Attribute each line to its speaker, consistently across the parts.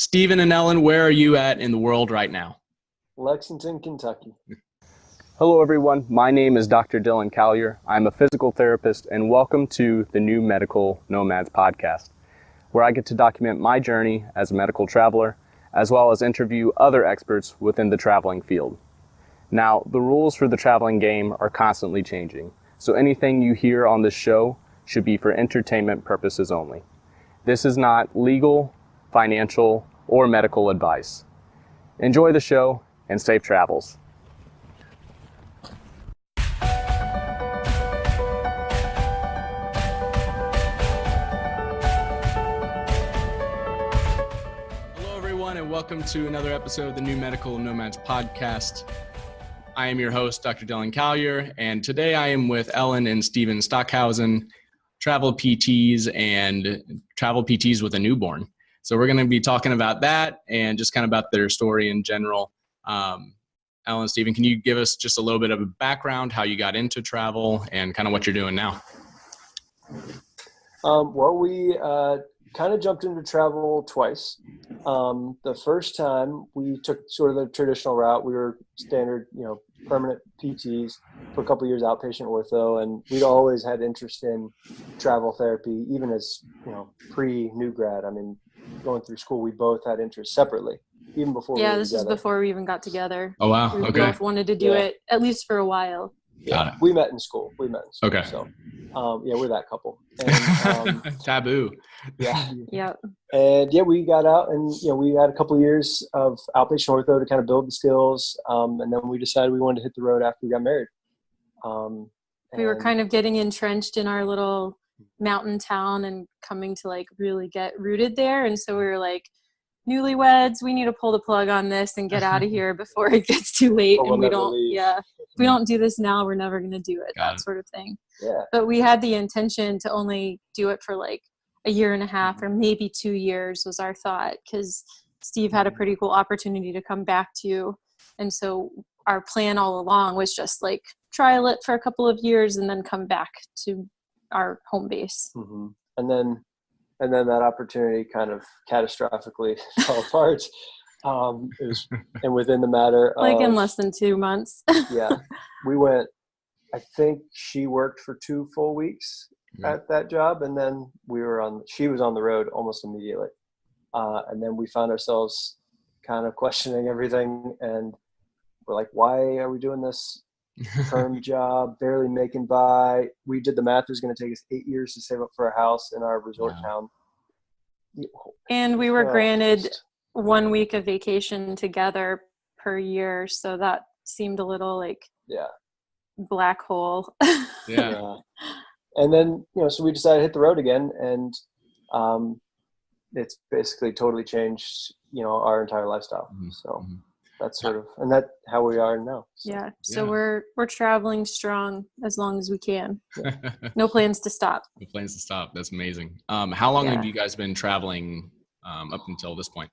Speaker 1: Stephen and Ellen, where are you at in the world right now?
Speaker 2: Lexington, Kentucky.
Speaker 3: Hello everyone, my name is Dr. Dylan Collier. I'm a physical therapist and welcome to the New Medical Nomads podcast, where I get to document my journey as a medical traveler, as well as interview other experts within the traveling field. Now, the rules for the traveling game are constantly changing, so anything you hear on this show should be for entertainment purposes only. This is not legal, financial, or medical advice. Enjoy the show and safe travels.
Speaker 1: Hello, everyone, and welcome to another episode of the New Medical Nomads podcast. I am your host, Dr. Dylan Collier, and today I am with Ellen and Stephen Stockhausen, travel PTs with a newborn. So we're going to be talking about that and just kind of about their story in general. Ellen and Stephen, can you give us just a little bit of a background, how you got into travel and kind of what you're doing now?
Speaker 2: We kind of jumped into travel twice. The first time we took sort of the traditional route. We were standard, permanent PTs for a couple of years, outpatient ortho, and we'd always had interest in travel therapy, even as, pre-new grad. I mean, going through school, we both had interest separately, even before we were
Speaker 4: this
Speaker 2: together.
Speaker 4: was before we even got together.
Speaker 1: Oh, wow.
Speaker 4: We
Speaker 1: Okay.
Speaker 4: both wanted to do it, at least for a while.
Speaker 1: Got it.
Speaker 2: We met in school.
Speaker 1: Okay.
Speaker 2: So, we're that couple. And,
Speaker 1: Taboo.
Speaker 2: yeah.
Speaker 4: Yeah.
Speaker 2: And we got out and, we had a couple of years of outpatient ortho to kind of build the skills. And then we decided we wanted to hit the road after we got married.
Speaker 4: We were kind of getting entrenched in our little mountain town and coming to really get rooted there. And so we were like, newlyweds, we need to pull the plug on this and get out of here before it gets too late.
Speaker 2: We'll
Speaker 4: and we
Speaker 2: never
Speaker 4: don't,
Speaker 2: leave.
Speaker 4: if we don't do this now, we're never going to do it.
Speaker 1: Got
Speaker 4: that
Speaker 1: it.
Speaker 4: sort of thing.
Speaker 2: Yeah.
Speaker 4: But we had the intention to only do it for a year and a half or maybe 2 years was our thought, because Steve had a pretty cool opportunity to come back to. And so our plan all along was just trial it for a couple of years and then come back to our home base.
Speaker 2: Mm-hmm. And then that opportunity kind of catastrophically fell apart. And within the matter of
Speaker 4: in less than 2 months.
Speaker 2: yeah, we went, I think she worked for 2 full weeks at that job. And then she was on the road almost immediately. And then we found ourselves kind of questioning everything. And we're like, why are we doing this firm job, barely making by? We did the math. It was going to take us 8 years to save up for a house in our resort town.
Speaker 4: And we were granted 1 week of vacation together per year. So that seemed a little black hole.
Speaker 1: Yeah.
Speaker 2: And then, so we decided to hit the road again, and it's basically totally changed, our entire lifestyle.
Speaker 1: Mm-hmm.
Speaker 2: So that's sort of, and that's how we are now. So.
Speaker 4: Yeah. So we're traveling strong as long as we can. No plans to stop.
Speaker 1: No plans to stop. That's amazing. How long have you guys been traveling up until this point?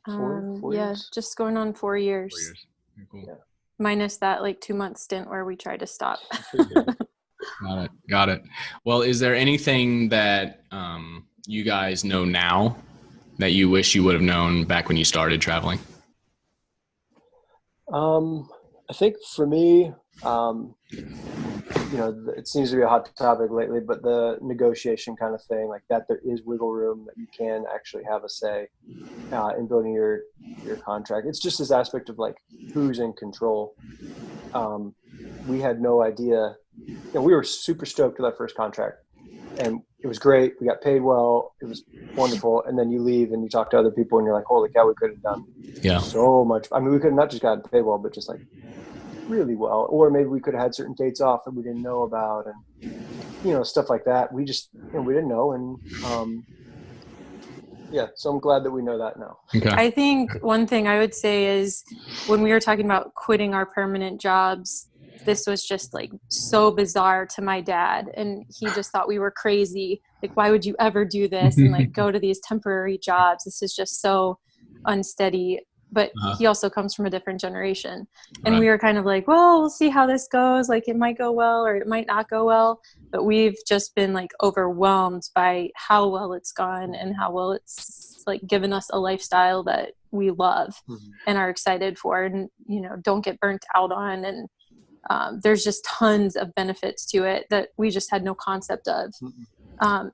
Speaker 2: 4 years?
Speaker 4: Just going on 4 years.
Speaker 1: 4 years. Very cool.
Speaker 2: Yeah.
Speaker 4: Minus that 2-month stint where we tried to stop.
Speaker 1: Got it. Well, is there anything that you guys know now that you wish you would have known back when you started traveling?
Speaker 2: I think for me, it seems to be a hot topic lately, but the negotiation kind of thing, that there is wiggle room, that you can actually have a say in building your contract. It's just this aspect of who's in control. We had no idea. We were super stoked with our first contract, and it was great. We got paid well. It was wonderful. And then you leave and you talk to other people and you're like, holy cow, we could have done so much. I mean, we could have not just gotten paid well, but just really well. Or maybe we could have had certain dates off that we didn't know about, and, stuff like that. We just, we didn't know. And, so I'm glad that we know that now.
Speaker 1: Okay.
Speaker 4: I think one thing I would say is when we were talking about quitting our permanent jobs, this was just so bizarre to my dad, and he just thought we were crazy. Why would you ever do this and go to these temporary jobs? This is just so unsteady. But he also comes from a different generation, and we were kind of well, we'll see how this goes. It might go well or it might not go well, but we've just been overwhelmed by how well it's gone and how well it's like given us a lifestyle that we love and are excited for, and don't get burnt out on. And there's just tons of benefits to it that we just had no concept of.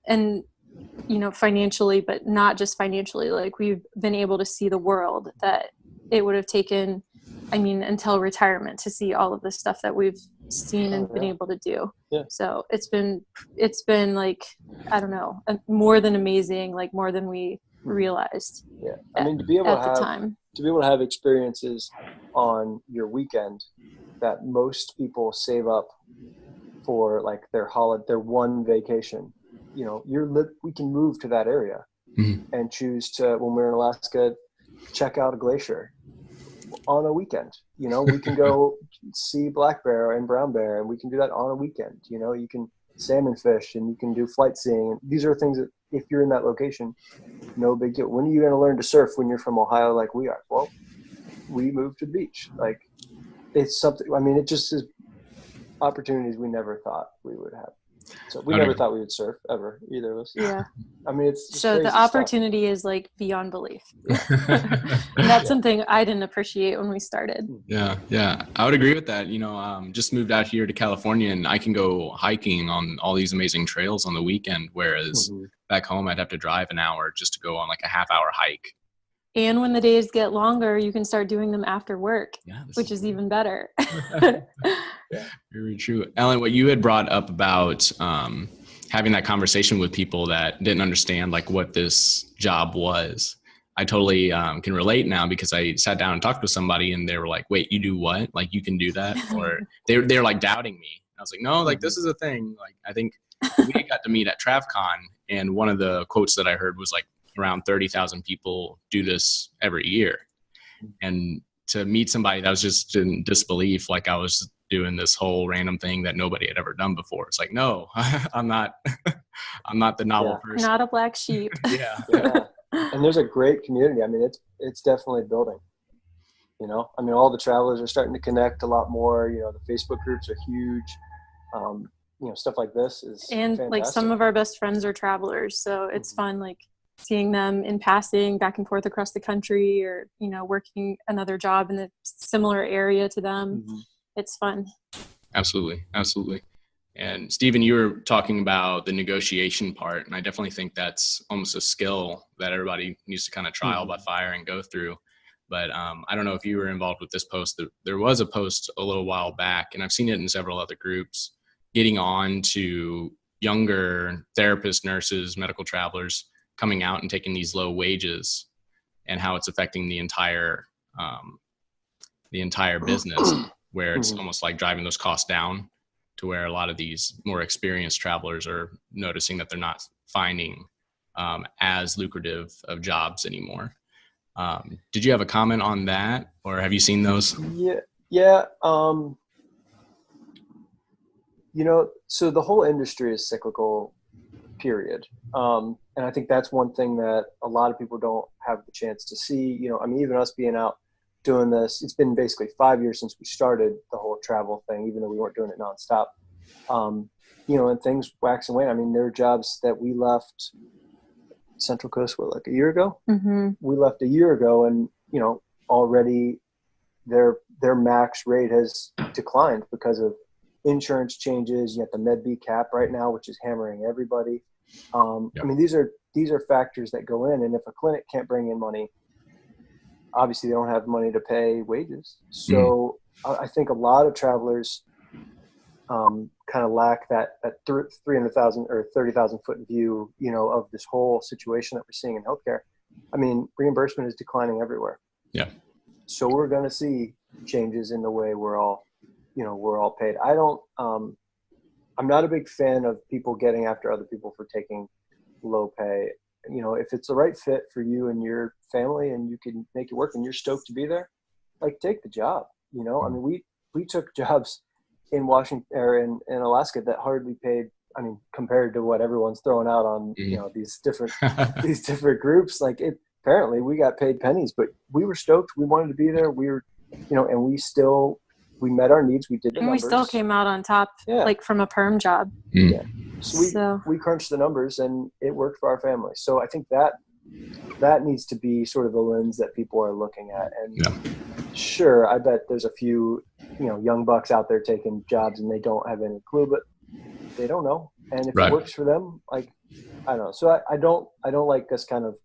Speaker 4: And financially, but not just financially, like we've been able to see the world that it would have taken, until retirement, to see all of the stuff that we've seen and been able to do.
Speaker 2: Yeah.
Speaker 4: So it's been like, I don't know, more than amazing, like more than we realized.
Speaker 2: Yeah. To be able to have experiences on your weekend that most people save up for, like their one vacation. We can move to that area and choose to, when we're in Alaska, check out a glacier on a weekend. We can go see black bear and brown bear, and we can do that on a weekend. You can salmon fish, and you can do flight seeing. These are things that, if you're in that location, no big deal. When are you going to learn to surf when you're from Ohio like we are? Well, we moved to the beach. Like, it's something, it just is opportunities we never thought we would have. So we never thought we would surf ever, either of us.
Speaker 4: Yeah.
Speaker 2: It's just
Speaker 4: so
Speaker 2: crazy
Speaker 4: the opportunity is like beyond belief. And that's something I didn't appreciate when we started.
Speaker 1: Yeah. I would agree with that. Just moved out here to California, and I can go hiking on all these amazing trails on the weekend, whereas back home I'd have to drive an hour just to go on like a half-hour hike.
Speaker 4: And when the days get longer, you can start doing them after work, which is even better.
Speaker 1: Very true. Ellen, what you had brought up about having that conversation with people that didn't understand like what this job was, I totally can relate now, because I sat down and talked with somebody and they were like, wait, you do what? Like, you can do that? Or they're like doubting me. I was like, no, like this is a thing. Like, I think we got to meet at TravCon, and one of the quotes that I heard was like, around 30,000 people do this every year. And to meet somebody that was just in disbelief, like I was doing this whole random thing that nobody had ever done before. It's like, no, I'm not the novel person.
Speaker 4: Not a black sheep.
Speaker 2: Yeah. And there's a great community. It's definitely building, all the travelers are starting to connect a lot more. The Facebook groups are huge. Stuff like this is fantastic.
Speaker 4: Like some of our best friends are travelers. So it's fun, like seeing them in passing back and forth across the country, or, working another job in a similar area to them. It's fun.
Speaker 1: Absolutely. And Stephen, you were talking about the negotiation part, and I definitely think that's almost a skill that everybody needs to kind of trial by fire and go through. But I don't know if you were involved with this post. There was a post a little while back, and I've seen it in several other groups, getting on to younger therapists, nurses, medical travelers coming out and taking these low wages, and how it's affecting the entire business, where it's almost like driving those costs down, to where a lot of these more experienced travelers are noticing that they're not finding as lucrative of jobs anymore. Did you have a comment on that, or have you seen those?
Speaker 2: Yeah. So the whole industry is cyclical, period. And I think that's one thing that a lot of people don't have the chance to see. Even us being out doing this, it's been basically 5 years since we started the whole travel thing, even though we weren't doing it nonstop. And things wax and wane. There are jobs that we left Central Coast, like a year ago? We left a year ago, and, already their max rate has declined because of insurance changes. You have the Med B cap right now, which is hammering everybody. These are factors that go in, and if a clinic can't bring in money, obviously they don't have money to pay wages. So I think a lot of travelers kind of lack that 300,000 or 30,000 foot view, of this whole situation that we're seeing in healthcare. Reimbursement is declining everywhere.
Speaker 1: Yeah.
Speaker 2: So we're going to see changes in the way we're all paid. I'm not a big fan of people getting after other people for taking low pay. If it's the right fit for you and your family and you can make it work and you're stoked to be there, like, take the job. We took jobs in Washington or in Alaska that hardly paid. Compared to what everyone's throwing out on, these different groups, apparently we got paid pennies, but we were stoked. We wanted to be there. We were, and we met our needs. We did the numbers.
Speaker 4: We still came out on top, from a perm job.
Speaker 2: Yeah. So we crunched the numbers and it worked for our family. So I think that that needs to be sort of the lens that people are looking at. And
Speaker 1: Yeah.
Speaker 2: sure, I bet there's a few, young bucks out there taking jobs and they don't have any clue, but they don't know. And if
Speaker 1: Right.
Speaker 2: it works for them, like, I don't know. So I don't like us kind of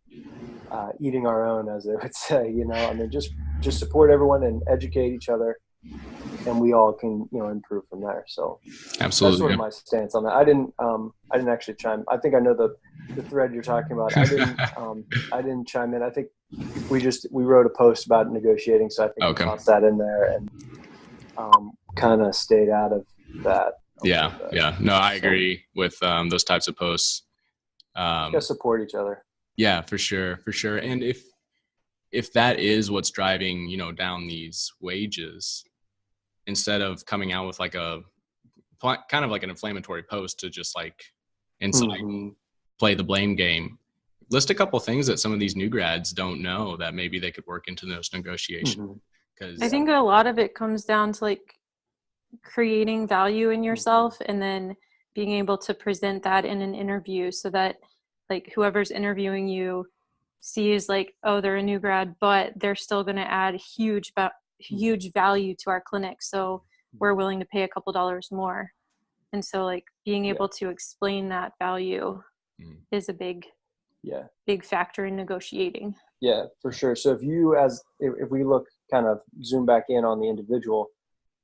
Speaker 2: eating our own, as they would say, I mean, just support everyone and educate each other, and we all can, improve from there. So
Speaker 1: Absolutely.
Speaker 2: that's sort of my stance on that. I didn't actually chime. I think I know the thread you're talking about. I didn't chime in. I think we wrote a post about negotiating. So I think
Speaker 1: Okay.
Speaker 2: we tossed that in there and kind of stayed out of that.
Speaker 1: Yeah. Yeah. No, I agree with those types of posts.
Speaker 2: Gotta support each other.
Speaker 1: Yeah, for sure. For sure. And if that is what's driving, down these wages, instead of coming out with like a kind of like an inflammatory post to just like incite, play the blame game, list a couple things that some of these new grads don't know that maybe they could work into those negotiations. Because
Speaker 4: I think a lot of it comes down to like creating value in yourself and then being able to present that in an interview so that like whoever's interviewing you sees like, oh, they're a new grad, but they're still going to add huge value to our clinic. So we're willing to pay a couple dollars more. And so like being able to explain that value is a big factor in negotiating.
Speaker 2: Yeah, for sure. So if we look kind of zoom back in on the individual,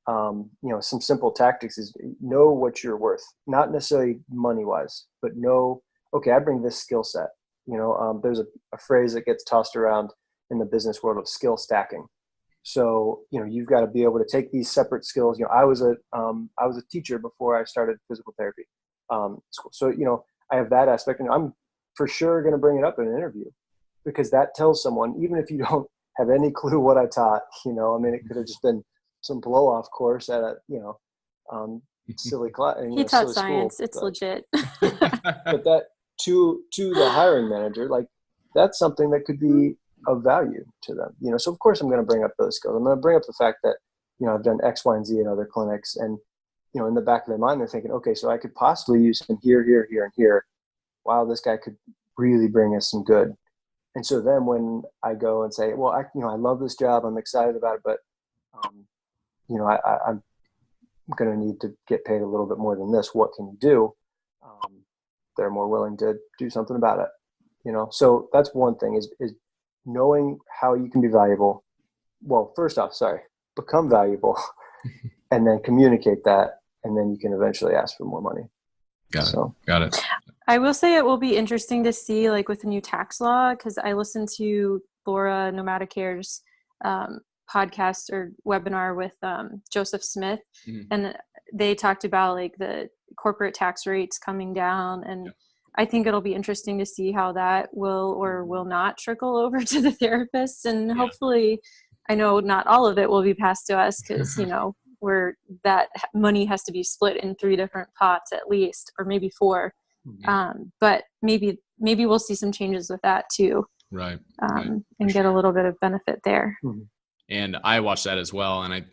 Speaker 2: some simple tactics is know what you're worth, not necessarily money wise, but know, okay, I bring this skill set. There's a phrase that gets tossed around in the business world of skill stacking. So, you've got to be able to take these separate skills. I was a teacher before I started physical therapy school. So, I have that aspect, and I'm for sure going to bring it up in an interview because that tells someone, even if you don't have any clue what I taught, I mean, it could have just been some blow off course at a, silly class.
Speaker 4: He taught science. It's legit.
Speaker 2: But that to the hiring manager, like that's something that could be of value to them, so of course I'm going to bring up those skills. I'm going to bring up the fact that, I've done X, Y, and Z in other clinics, and, in the back of their mind, they're thinking, okay, so I could possibly use him here, here, here, and here. Wow, this guy could really bring us some good. And so then when I go and say, well, I love this job, I'm excited about it, but, I'm going to need to get paid a little bit more than this. What can you do? They're more willing to do something about it, So that's one thing is knowing how you can be valuable. Well, first off, become valuable and then communicate that. And then you can eventually ask for more money.
Speaker 1: Got it.
Speaker 4: I will say it will be interesting to see like with the new tax law, because I listened to Laura Nomadicare's podcast or webinar with Joseph Smith, and they talked about like the corporate tax rates coming down, and I think it'll be interesting to see how that will or will not trickle over to the therapists, and hopefully, I know not all of it will be passed to us because where that money has to be split in 3 different pots at least, or maybe 4. But maybe we'll see some changes with that too,
Speaker 1: right?
Speaker 4: And get a little bit of benefit there.
Speaker 1: And I watched that as well, and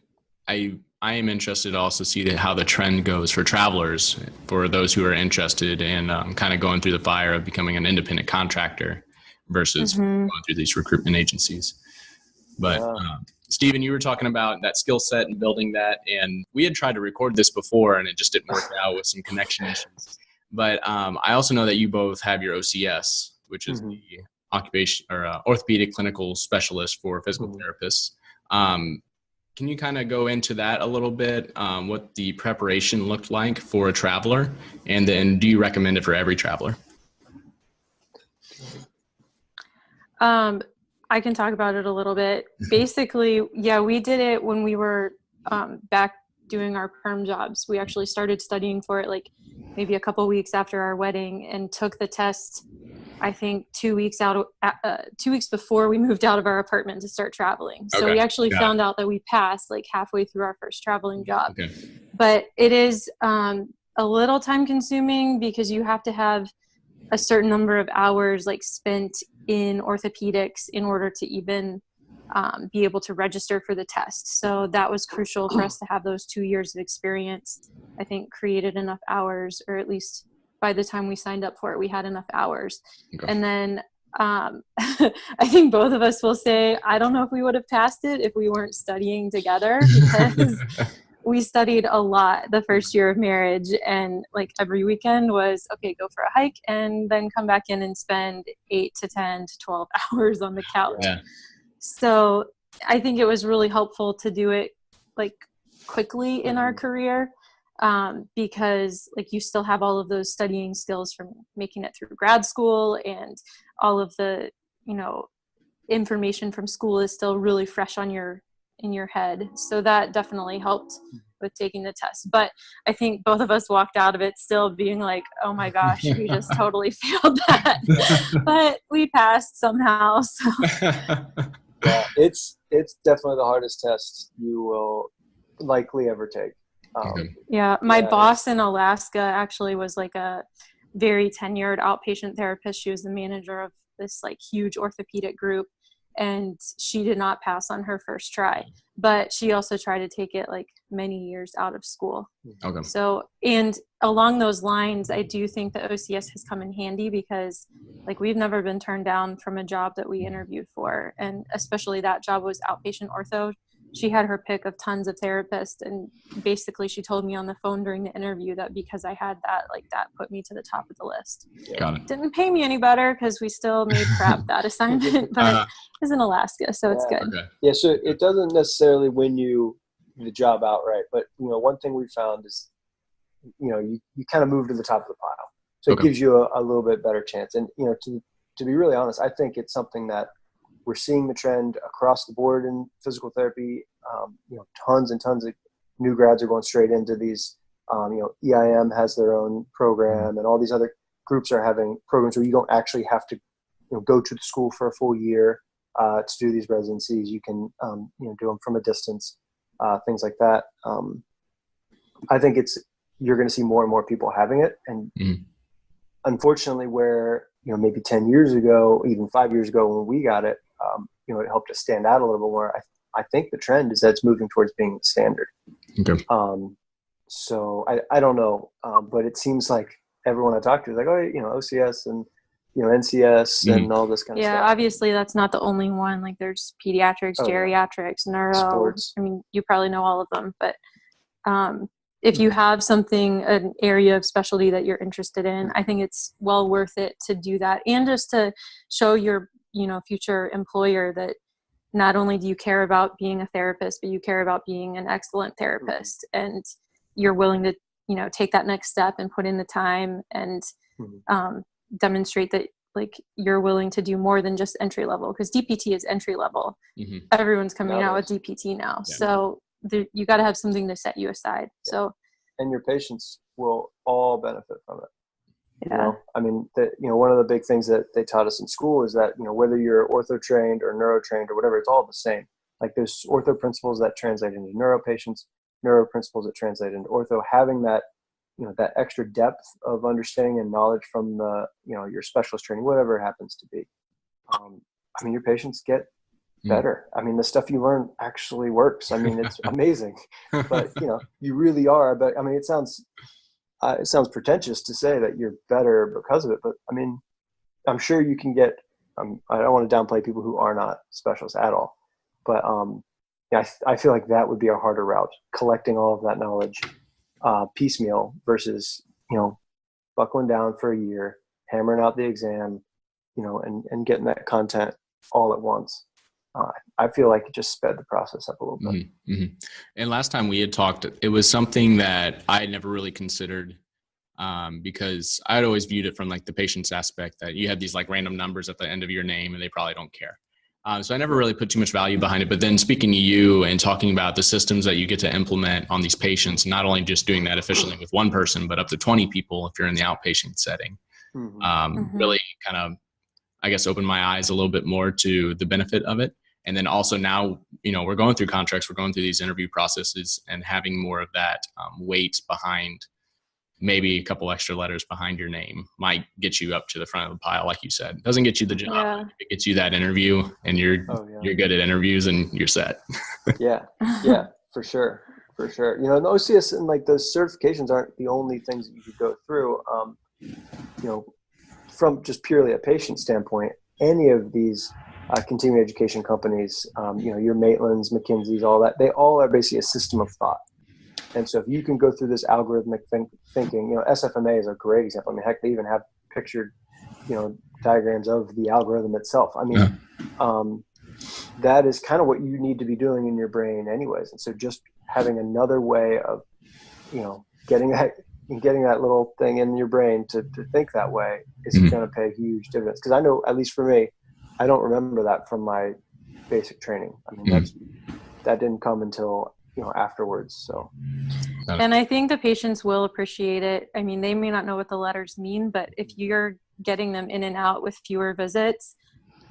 Speaker 1: I am interested to also see how the trend goes for travelers, for those who are interested in kind of going through the fire of becoming an independent contractor versus going through these recruitment agencies. But Stephen, you were talking about that skill set and building that, and we had tried to record this before, and it just didn't work out with some connection issues. But I also know that you both have your OCS, which is the occupation or orthopedic clinical specialist for physical therapists. Can you kind of go into that a little bit, what the preparation looked like for a traveler, and then do you recommend it for every traveler?
Speaker 4: I can talk about it a little bit. Basically, we did it when we were back doing our perm jobs. We actually started studying for it like maybe a couple weeks after our wedding and took the test, I think 2 weeks before we moved out of our apartment to start traveling. So we actually found out that we passed like halfway through our first traveling job. But it is a little time consuming because you have to have a certain number of hours like spent in orthopedics in order to even be able to register for the test. So that was crucial for us to have those 2 years of experience. I think created enough hours, or at least by the time we signed up for it, we had enough hours. And then I think both of us will say, I don't know if we would have passed it if we weren't studying together, because we studied a lot the first year of marriage, and like every weekend was, okay, go for a hike and then come back in and spend 8 to 10 to 12 hours on the couch.
Speaker 1: Yeah.
Speaker 4: So I think it was really helpful to do it like quickly in our career, because like you still have all of those studying skills from making it through grad school, and all of the, information from school is still really fresh in your head. So that definitely helped with taking the test. But I think both of us walked out of it still being like, oh my gosh, we just totally failed that. But we passed somehow. So.
Speaker 2: Yeah, it's definitely the hardest test you will likely ever take.
Speaker 4: Yeah, my boss in Alaska actually was like a very tenured outpatient therapist. She was the manager of this like huge orthopedic group, and she did not pass on her first try, but she also tried to take it like many years out of school.
Speaker 1: Okay.
Speaker 4: So, and along those lines, I do think that OCS has come in handy, because like we've never been turned down from a job that we interviewed for, and especially that job was outpatient ortho. She had her pick of tons of therapists, and basically she told me on the phone during the interview that because I had that, like that put me to the top of the list.
Speaker 1: Got it.
Speaker 4: Didn't pay me any better because we still made crap that assignment, but it's in Alaska, so it's good.
Speaker 1: Okay.
Speaker 2: Yeah, so it doesn't necessarily win you the job outright, but one thing we found is you kind of move to the top of the pile, so it gives you a little bit better chance. And to be really honest, I think it's something that we're seeing the trend across the board in physical therapy. Tons and tons of new grads are going straight into these. EIM has their own program, and all these other groups are having programs where you don't actually have to go to the school for a full year to do these residencies. You can do them from a distance, things like that. I think you're going to see more and more people having it, and unfortunately, where maybe 10 years ago, even 5 years ago when we got it, it helped us stand out a little bit more. I think the trend is that it's moving towards being the standard.
Speaker 1: Okay.
Speaker 2: So I don't know, but it seems like everyone I talk to is like, OCS and NCS and all this kind of stuff.
Speaker 4: Yeah, obviously that's not the only one. Like there's pediatrics, geriatrics, neuro.
Speaker 2: Sports.
Speaker 4: I mean, you probably know all of them, but if you have an area of specialty that you're interested in, I think it's well worth it to do that, and just to show your future employer that not only do you care about being a therapist, but you care about being an excellent therapist, and you're willing to take that next step and put in the time and demonstrate that like you're willing to do more than just entry level, because DPT is entry level. Everyone's coming out with DPT now. Yeah. So you got to have something to set you aside. Yeah. So,
Speaker 2: and your patients will all benefit from it.
Speaker 4: Yeah.
Speaker 2: I mean, one of the big things that they taught us in school is that, whether you're ortho trained or neuro trained or whatever, it's all the same. Like there's ortho principles that translate into neuro patients, neuro principles that translate into ortho. Having that, that extra depth of understanding and knowledge from the, your specialist training, whatever it happens to be. Your patients get better. The stuff you learn actually works. It's amazing, but you really are. But it sounds pretentious to say that you're better because of it, but I'm sure you can get. I don't want to downplay people who are not specialists at all, but I feel like that would be a harder route, collecting all of that knowledge piecemeal versus buckling down for a year, hammering out the exam, and getting that content all at once. I feel like it just sped the process up a little bit.
Speaker 1: Mm-hmm. And last time we had talked, it was something that I had never really considered because I'd always viewed it from like the patient's aspect, that you have these like random numbers at the end of your name and they probably don't care. So I never really put too much value behind it. But then speaking to you and talking about the systems that you get to implement on these patients, not only just doing that efficiently with one person, but up to 20 people if you're in the outpatient setting, really kind of, I guess, opened my eyes a little bit more to the benefit of it. And then also now, we're going through contracts, we're going through these interview processes, and having more of that weight behind, maybe a couple extra letters behind your name might get you up to the front of the pile, like you said. It doesn't get you the job. Yeah. It gets you that interview, and you're good at interviews and you're set. Yeah,
Speaker 2: for sure. The OCS and like those certifications aren't the only things that you could go through. From just purely a patient standpoint, any of these continuing education companies, your Maitlands, McKinsey's, all that, they all are basically a system of thought. And so if you can go through this algorithmic thinking, SFMA is a great example. I mean, heck, they even have pictured, diagrams of the algorithm itself. I mean, that is kind of what you need to be doing in your brain anyways. And so just having another way of, getting that little thing in your brain to think that way is going to pay huge dividends. Because I know, at least for me, I don't remember that from my basic training. I mean, that didn't come until afterwards. So,
Speaker 4: and I think the patients will appreciate it. I mean, they may not know what the letters mean, but if you're getting them in and out with fewer visits,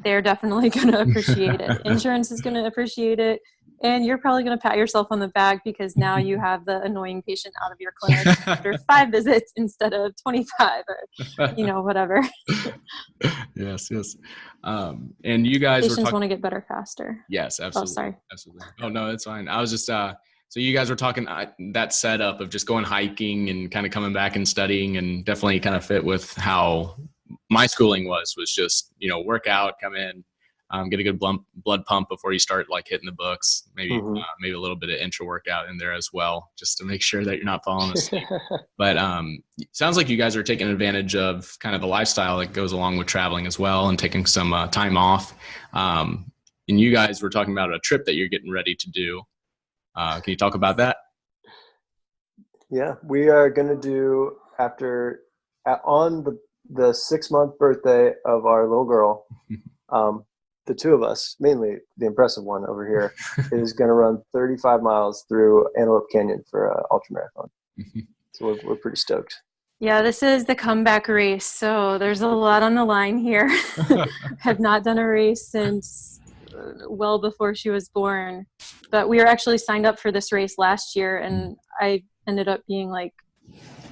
Speaker 4: they're definitely going to appreciate it. Insurance is going to appreciate it. And you're probably going to pat yourself on the back because now you have the annoying patient out of your clinic after 5 visits instead of 25 or, whatever.
Speaker 1: Yes. And you guys
Speaker 4: patients want to get better faster.
Speaker 1: Yes, absolutely.
Speaker 4: Oh, sorry.
Speaker 1: Absolutely. Oh, no, it's fine. I was just, so you guys were talking that setup of just going hiking and kind of coming back and studying, and definitely kind of fit with how my schooling was just, work out, come in, get a good blood pump before you start like hitting the books, maybe a little bit of intra workout in there as well, just to make sure that you're not falling asleep. But sounds like you guys are taking advantage of kind of the lifestyle that goes along with traveling as well, and taking some time off. And you guys were talking about a trip that you're getting ready to do. Can you talk about that?
Speaker 2: Yeah, we are going to do on the 6-month birthday of our little girl. The two of us, mainly the impressive one over here, is going to run 35 miles through Antelope Canyon for an ultramarathon. So we're pretty stoked.
Speaker 4: Yeah, this is the comeback race. So there's a lot on the line here. Have not done a race since well before she was born. But we were actually signed up for this race last year, and I ended up being like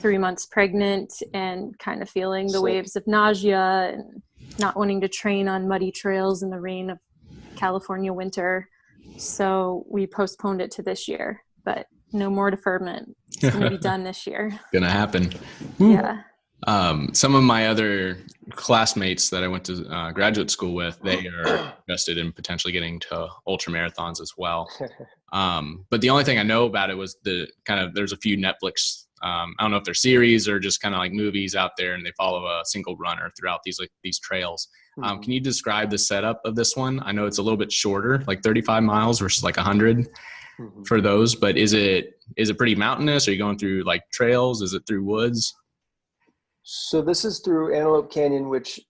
Speaker 4: 3 months pregnant and kind of feeling the waves of nausea and not wanting to train on muddy trails in the rain of California winter. So we postponed it to this year, but no more deferment. It's going to be done this year.
Speaker 1: Gonna happen.
Speaker 4: Yeah.
Speaker 1: Some of my other classmates that I went to graduate school with, they are interested in potentially getting to ultra marathons as well. But the only thing I know about it was there's a few Netflix, I don't know if they're series or just kind of like movies out there, and they follow a single runner throughout these trails. Can you describe the setup of this one? I know it's a little bit shorter, like 35 miles versus like 100 for those, but is it pretty mountainous? Are you going through like trails? Is it through woods?
Speaker 2: So this is through Antelope Canyon, which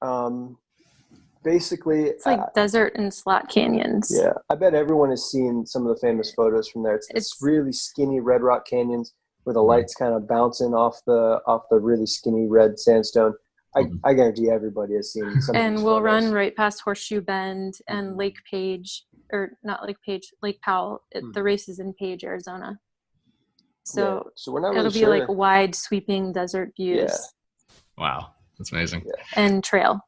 Speaker 2: basically
Speaker 4: it's like desert and slot canyons.
Speaker 2: Yeah, I bet everyone has seen some of the famous photos from there. It's really skinny red rock canyons where the lights kind of bouncing off the really skinny red sandstone. I guarantee everybody has seen some.
Speaker 4: And we'll run right past Horseshoe Bend and Lake Page, or not Lake Page, Lake Powell. The race is in Page, Arizona. So
Speaker 2: we're not really
Speaker 4: it'll be
Speaker 2: sure.
Speaker 4: like wide sweeping desert views.
Speaker 2: Yeah.
Speaker 1: Wow, that's amazing.
Speaker 2: Yeah.
Speaker 4: And trail.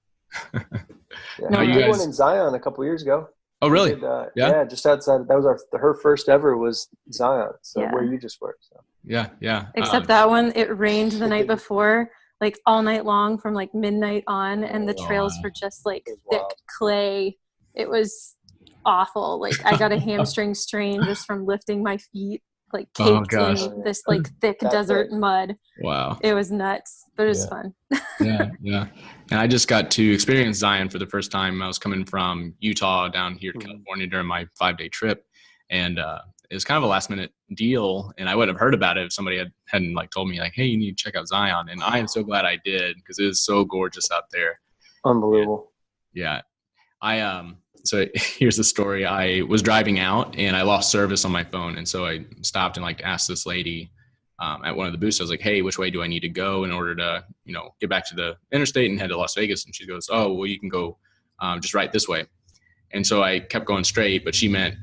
Speaker 2: No, we did one in Zion a couple years ago.
Speaker 1: Oh, really?
Speaker 2: Yeah, just outside. That was her first ever was Zion. So where you just were. So.
Speaker 1: Yeah.
Speaker 4: Except that one, it rained the night before, like all night long from like midnight on, and the trails were just like thick clay. It was awful. Like I got a hamstring strain just from lifting my feet, like caked in this like thick desert mud.
Speaker 1: Wow.
Speaker 4: It was nuts, but it was fun.
Speaker 1: Yeah. And I just got to experience Zion for the first time. I was coming from Utah down here to California during my 5-day trip. And it was kind of a last minute deal. And I wouldn't have heard about it if somebody hadn't like told me like, hey, you need to check out Zion. And I am so glad I did, because it is so gorgeous out there.
Speaker 2: Unbelievable.
Speaker 1: And, so here's the story. I was driving out and I lost service on my phone. And so I stopped and like asked this lady at one of the booths. I was like, hey, which way do I need to go in order to, get back to the interstate and head to Las Vegas? And she goes, oh, well, you can go just right this way. And so I kept going straight, but she meant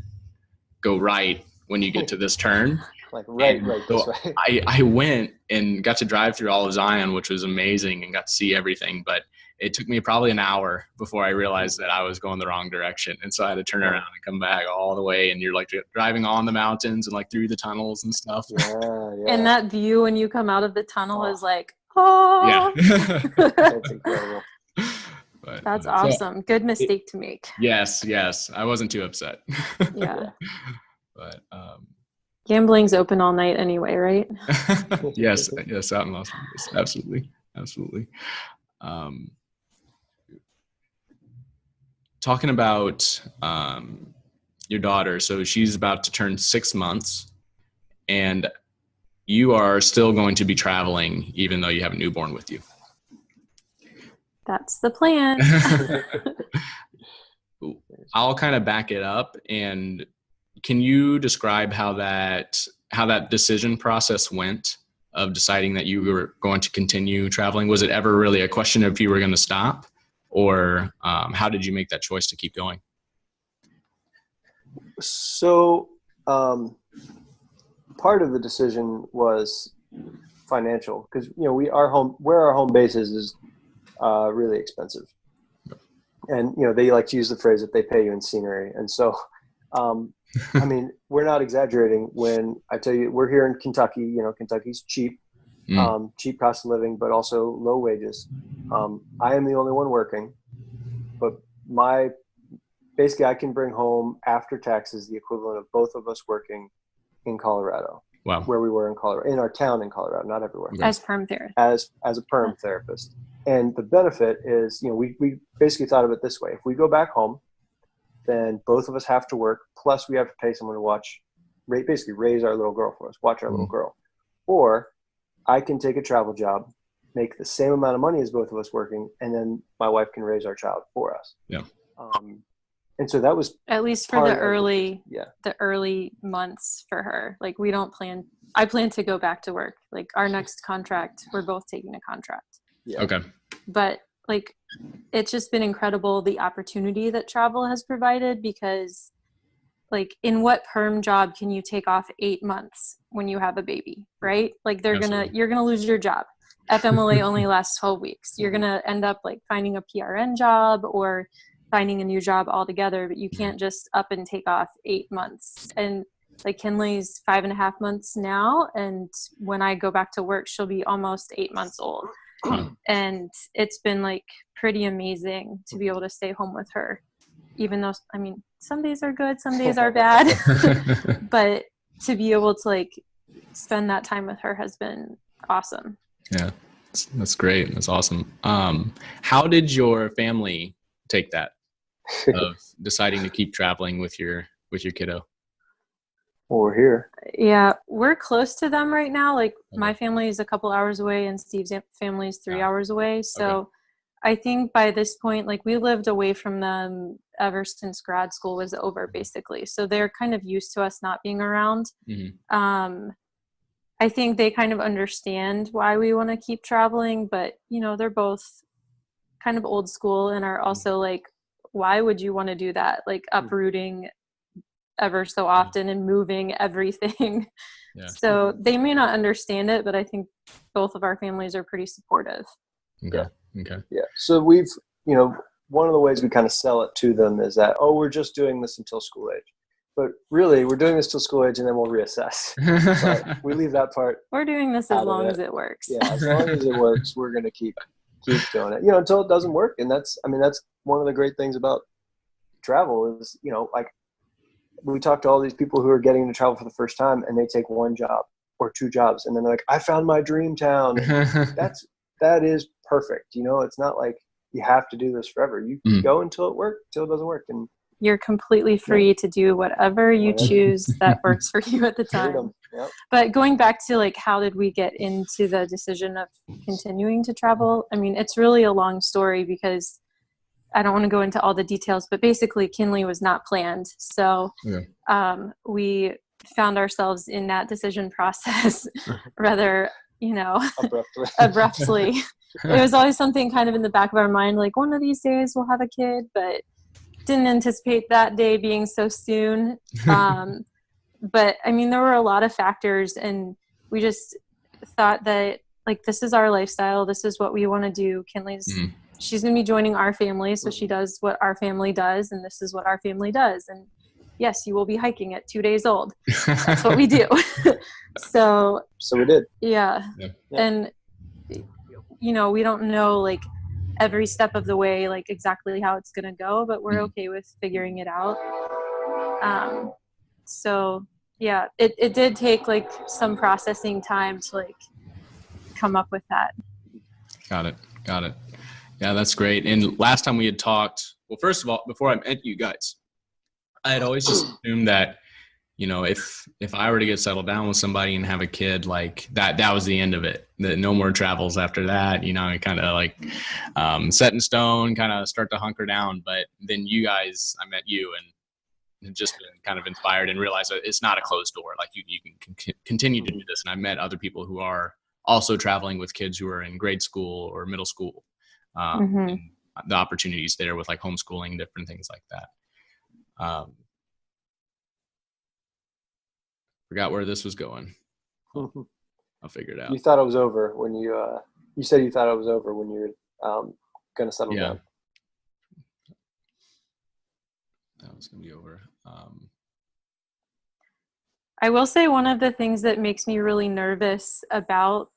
Speaker 1: go right when you get to this turn.
Speaker 2: Like right this way.
Speaker 1: I went and got to drive through all of Zion, which was amazing, and got to see everything. But it took me probably an hour before I realized that I was going the wrong direction. And so I had to turn around and come back all the way. And you're like driving on the mountains and like through the tunnels and stuff.
Speaker 2: Yeah.
Speaker 4: And that view when you come out of the tunnel is like, oh.
Speaker 2: Yeah. That's incredible.
Speaker 1: But
Speaker 4: That's
Speaker 1: so-
Speaker 4: awesome. Good mistake to make.
Speaker 1: yes, I wasn't too upset.
Speaker 4: Yeah.
Speaker 1: But
Speaker 4: Gambling's open all night anyway, right?
Speaker 1: yes, out in Las Vegas, absolutely. Talking about your daughter, so she's about to turn 6 months, and you are still going to be traveling even though you have a newborn with you.
Speaker 4: That's the plan.
Speaker 1: I'll kind of back it up, and can you describe how that decision process went of deciding that you were going to continue traveling? Was it ever really a question of if you were going to stop, or how did you make that choice to keep going?
Speaker 2: So part of the decision was financial, because where our home base is really expensive, and they like to use the phrase that they pay you in scenery. And so I mean, we're not exaggerating when I tell you we're here in Kentucky. Kentucky's cheap, cheap cost of living, but also low wages. I am the only one working, but basically I can bring home after taxes the equivalent of both of us working in Colorado.
Speaker 1: Wow.
Speaker 2: Where we were in Colorado, in our town in Colorado, not everywhere.
Speaker 4: As perm therapist.
Speaker 2: As a perm therapist. And the benefit is, we basically thought of it this way. If we go back home, then both of us have to work, plus we have to pay someone to basically raise our little girl for us, watch our little girl. Or I can take a travel job, make the same amount of money as both of us working, and then my wife can raise our child for us.
Speaker 1: Yeah.
Speaker 2: And so that was
Speaker 4: at least for the early months for her. Like I plan to go back to work. Like our next contract, we're both taking a contract.
Speaker 2: Yeah.
Speaker 1: Okay.
Speaker 4: But like, it's just been incredible, the opportunity that travel has provided, because like in what perm job can you take off 8 months when you have a baby, right? Like you're going to lose your job. FMLA only lasts 12 weeks. You're going to end up like finding a PRN job or finding a new job altogether, but you can't just up and take off 8 months. And like Kinley's 5.5 months now, and when I go back to work, she'll be almost 8 months old. And it's been like pretty amazing to be able to stay home with her, even though, I mean, some days are good, some days are bad, but to be able to like spend that time with her has been awesome.
Speaker 1: Yeah, that's great. That's awesome. How did your family take that of deciding to keep traveling with your kiddo?
Speaker 2: Well, we're here.
Speaker 4: Yeah, we're close to them right now. Like my family is a couple hours away and Steve's family is 3 hours away. So I think by this point, like we lived away from them ever since grad school was over, basically. So they're kind of used to us not being around. Mm-hmm. I think they kind of understand why we want to keep traveling, but they're both kind of old school and are also like, why would you want to do that? Like uprooting ever so often and moving everything. Yeah. So they may not understand it, but I think both of our families are pretty supportive.
Speaker 1: Okay.
Speaker 2: Yeah. So we've, one of the ways we kind of sell it to them is that, we're just doing this until school age. But really, we're doing this till school age and then we'll reassess. But we leave that part.
Speaker 4: We're doing this as long as it works.
Speaker 2: Yeah, as long as it works, we're going to keep doing it. Until it doesn't work. And that's one of the great things about travel is, like we talk to all these people who are getting to travel for the first time and they take one job or two jobs and then they're like, I found my dream town. That is perfect. It's not like you have to do this forever. You go until it doesn't work. And
Speaker 4: you're completely free to do whatever you choose that works for you at the time. Yep. But going back to like, how did we get into the decision of continuing to travel? I mean, it's really a long story because I don't want to go into all the details, but basically Kinley was not planned. So we found ourselves in that decision process rather, abruptly. It was always something kind of in the back of our mind, like one of these days we'll have a kid, but didn't anticipate that day being so soon. But I mean, there were a lot of factors and we just thought that like, this is our lifestyle. This is what we want to do. Kinley's, she's going to be joining our family. So she does what our family does. And this is what our family does. And yes, you will be hiking at 2 days old. That's what we do. So
Speaker 2: we did.
Speaker 4: Yeah. And, we don't know like every step of the way, like exactly how it's going to go, but we're okay with figuring it out. So yeah, it did take like some processing time to like come up with that.
Speaker 1: Got it. Yeah, that's great. And last time we had talked, well, first of all, before I met you guys, I had always just assumed that, you know, if I were to get settled down with somebody and have a kid, like that was the end of it. That no more travels after that, you know, and kind of like set in stone, kind of start to hunker down. But then you guys, I met you and just been kind of inspired and realized that it's not a closed door. Like you can continue to do this. And I met other people who are also traveling with kids who are in grade school or middle school. And the opportunities there with like homeschooling, different things like that. Forgot where this was going. I'll figure it out.
Speaker 2: You thought it was over when you said you thought it was over when you were going to settle down.
Speaker 1: That was going to be over.
Speaker 4: I will say one of the things that makes me really nervous about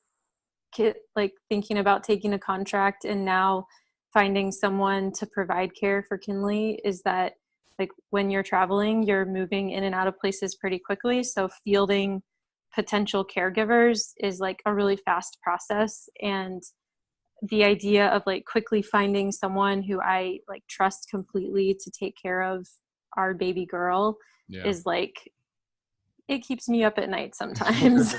Speaker 4: like thinking about taking a contract and now finding someone to provide care for Kinley is that like when you're traveling, you're moving in and out of places pretty quickly. So fielding potential caregivers is like a really fast process. And the idea of like quickly finding someone who I like trust completely to take care of our baby girl is like, it keeps me up at night sometimes.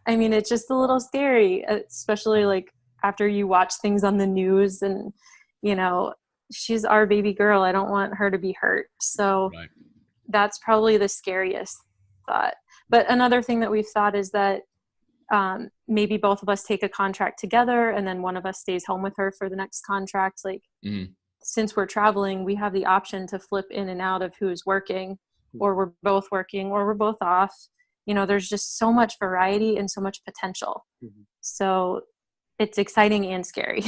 Speaker 4: I mean, it's just a little scary, especially like after you watch things on the news and, you know, she's our baby girl. I don't want her to be hurt. So that's probably the scariest thought. But another thing that we've thought is that maybe both of us take a contract together and then one of us stays home with her for the next contract. Like since we're traveling, we have the option to flip in and out of who's working, or we're both working, or we're both off. You know, there's just so much variety and so much potential. So it's exciting and scary.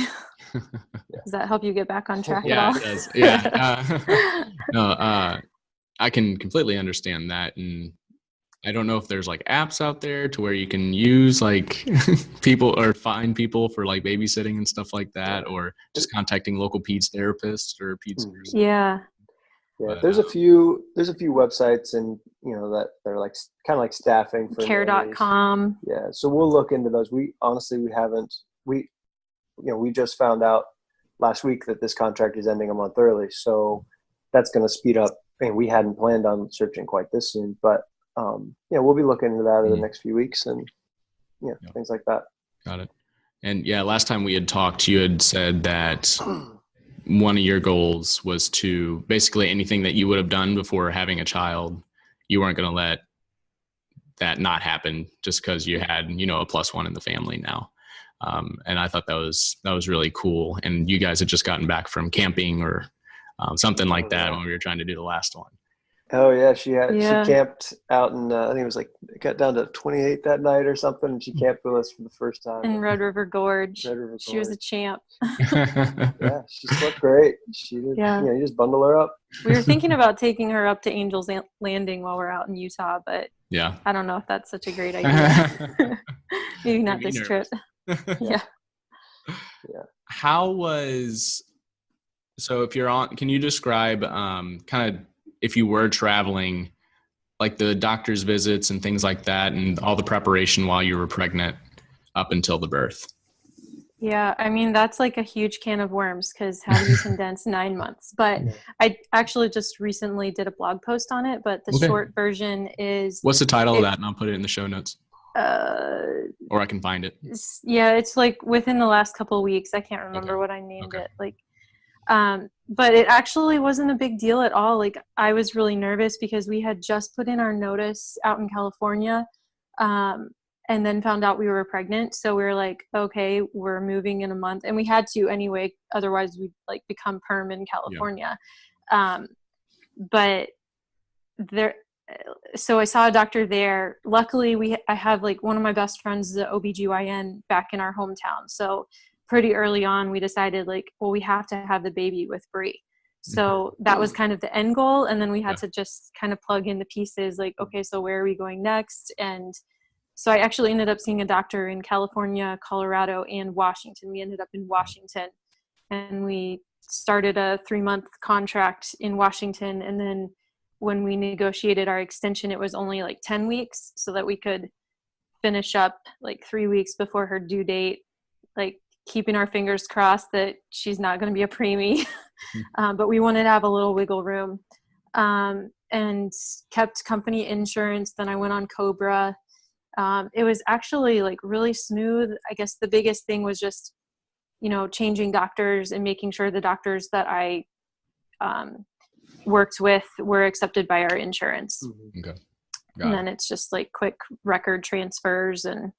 Speaker 4: Does that help you get back on track at all?
Speaker 1: It does. Yeah. No, I can completely understand that. And I don't know if there's like apps out there to where you can use like people or find people for like babysitting and stuff like that, or just contacting local peds therapists or peds.
Speaker 4: Yeah.
Speaker 2: Yeah, there's a few websites and you know that they're like kind of like staffing for
Speaker 4: care.com.
Speaker 2: Yeah, so we'll look into those. We just found out last week that this contract is ending a month early, so that's going to speed up. I mean, we hadn't planned on searching quite this soon, but we'll be looking into that in the next few weeks and things like that.
Speaker 1: Got it. And yeah, last time we had talked, you had said that one of your goals was to basically anything that you would have done before having a child, you weren't going to let that not happen just because you had, you know, a plus one in the family now. And I thought that was really cool. And you guys had just gotten back from camping or something like that when we were trying to do the last one.
Speaker 2: Oh yeah, she camped out in I think it was like it got down to 28 that night or something, and she camped with us for the first time
Speaker 4: in Red River Gorge. She was a champ.
Speaker 2: Yeah, she slept great. She did.
Speaker 4: Yeah.
Speaker 2: You just bundle her up.
Speaker 4: We were thinking about taking her up to Angel's Landing while we're out in Utah, but
Speaker 1: yeah,
Speaker 4: I don't know if that's such a great idea. Maybe not this trip. Yeah.
Speaker 1: So if you're on, can you describe kind of if you were traveling, like the doctor's visits and things like that and all the preparation while you were pregnant up until the birth?
Speaker 4: Yeah, I mean, that's like a huge can of worms because how do you condense 9 months? But I actually just recently did a blog post on it, but the short version is...
Speaker 1: What's the title of that? And I'll put it in the show notes. Or I can find it.
Speaker 4: Yeah, it's like within the last couple of weeks. I can't remember what I named it. Like, but it actually wasn't a big deal at all. Like I was really nervous because we had just put in our notice out in California, and then found out we were pregnant. So we were like, okay, we're moving in a month, and we had to anyway. Otherwise we'd like become perm in California. But there, so I saw a doctor there. Luckily I have like one of my best friends is an OBGYN back in our hometown. So pretty early on, we decided like, well, we have to have the baby with Bree. So that was kind of the end goal. And then we had to just kind of plug in the pieces like, okay, so where are we going next? And so I actually ended up seeing a doctor in California, Colorado, and Washington. We ended up in Washington. and we started a 3-month contract in Washington. And then when we negotiated our extension, it was only like 10 weeks so that we could finish up like 3 weeks before her due date, like keeping our fingers crossed that she's not going to be a preemie. But we wanted to have a little wiggle room, and kept company insurance. Then I went on Cobra. It was actually like really smooth. I guess the biggest thing was just, changing doctors and making sure the doctors that I worked with were accepted by our insurance.
Speaker 1: Okay.
Speaker 4: And then it's just like quick record transfers, and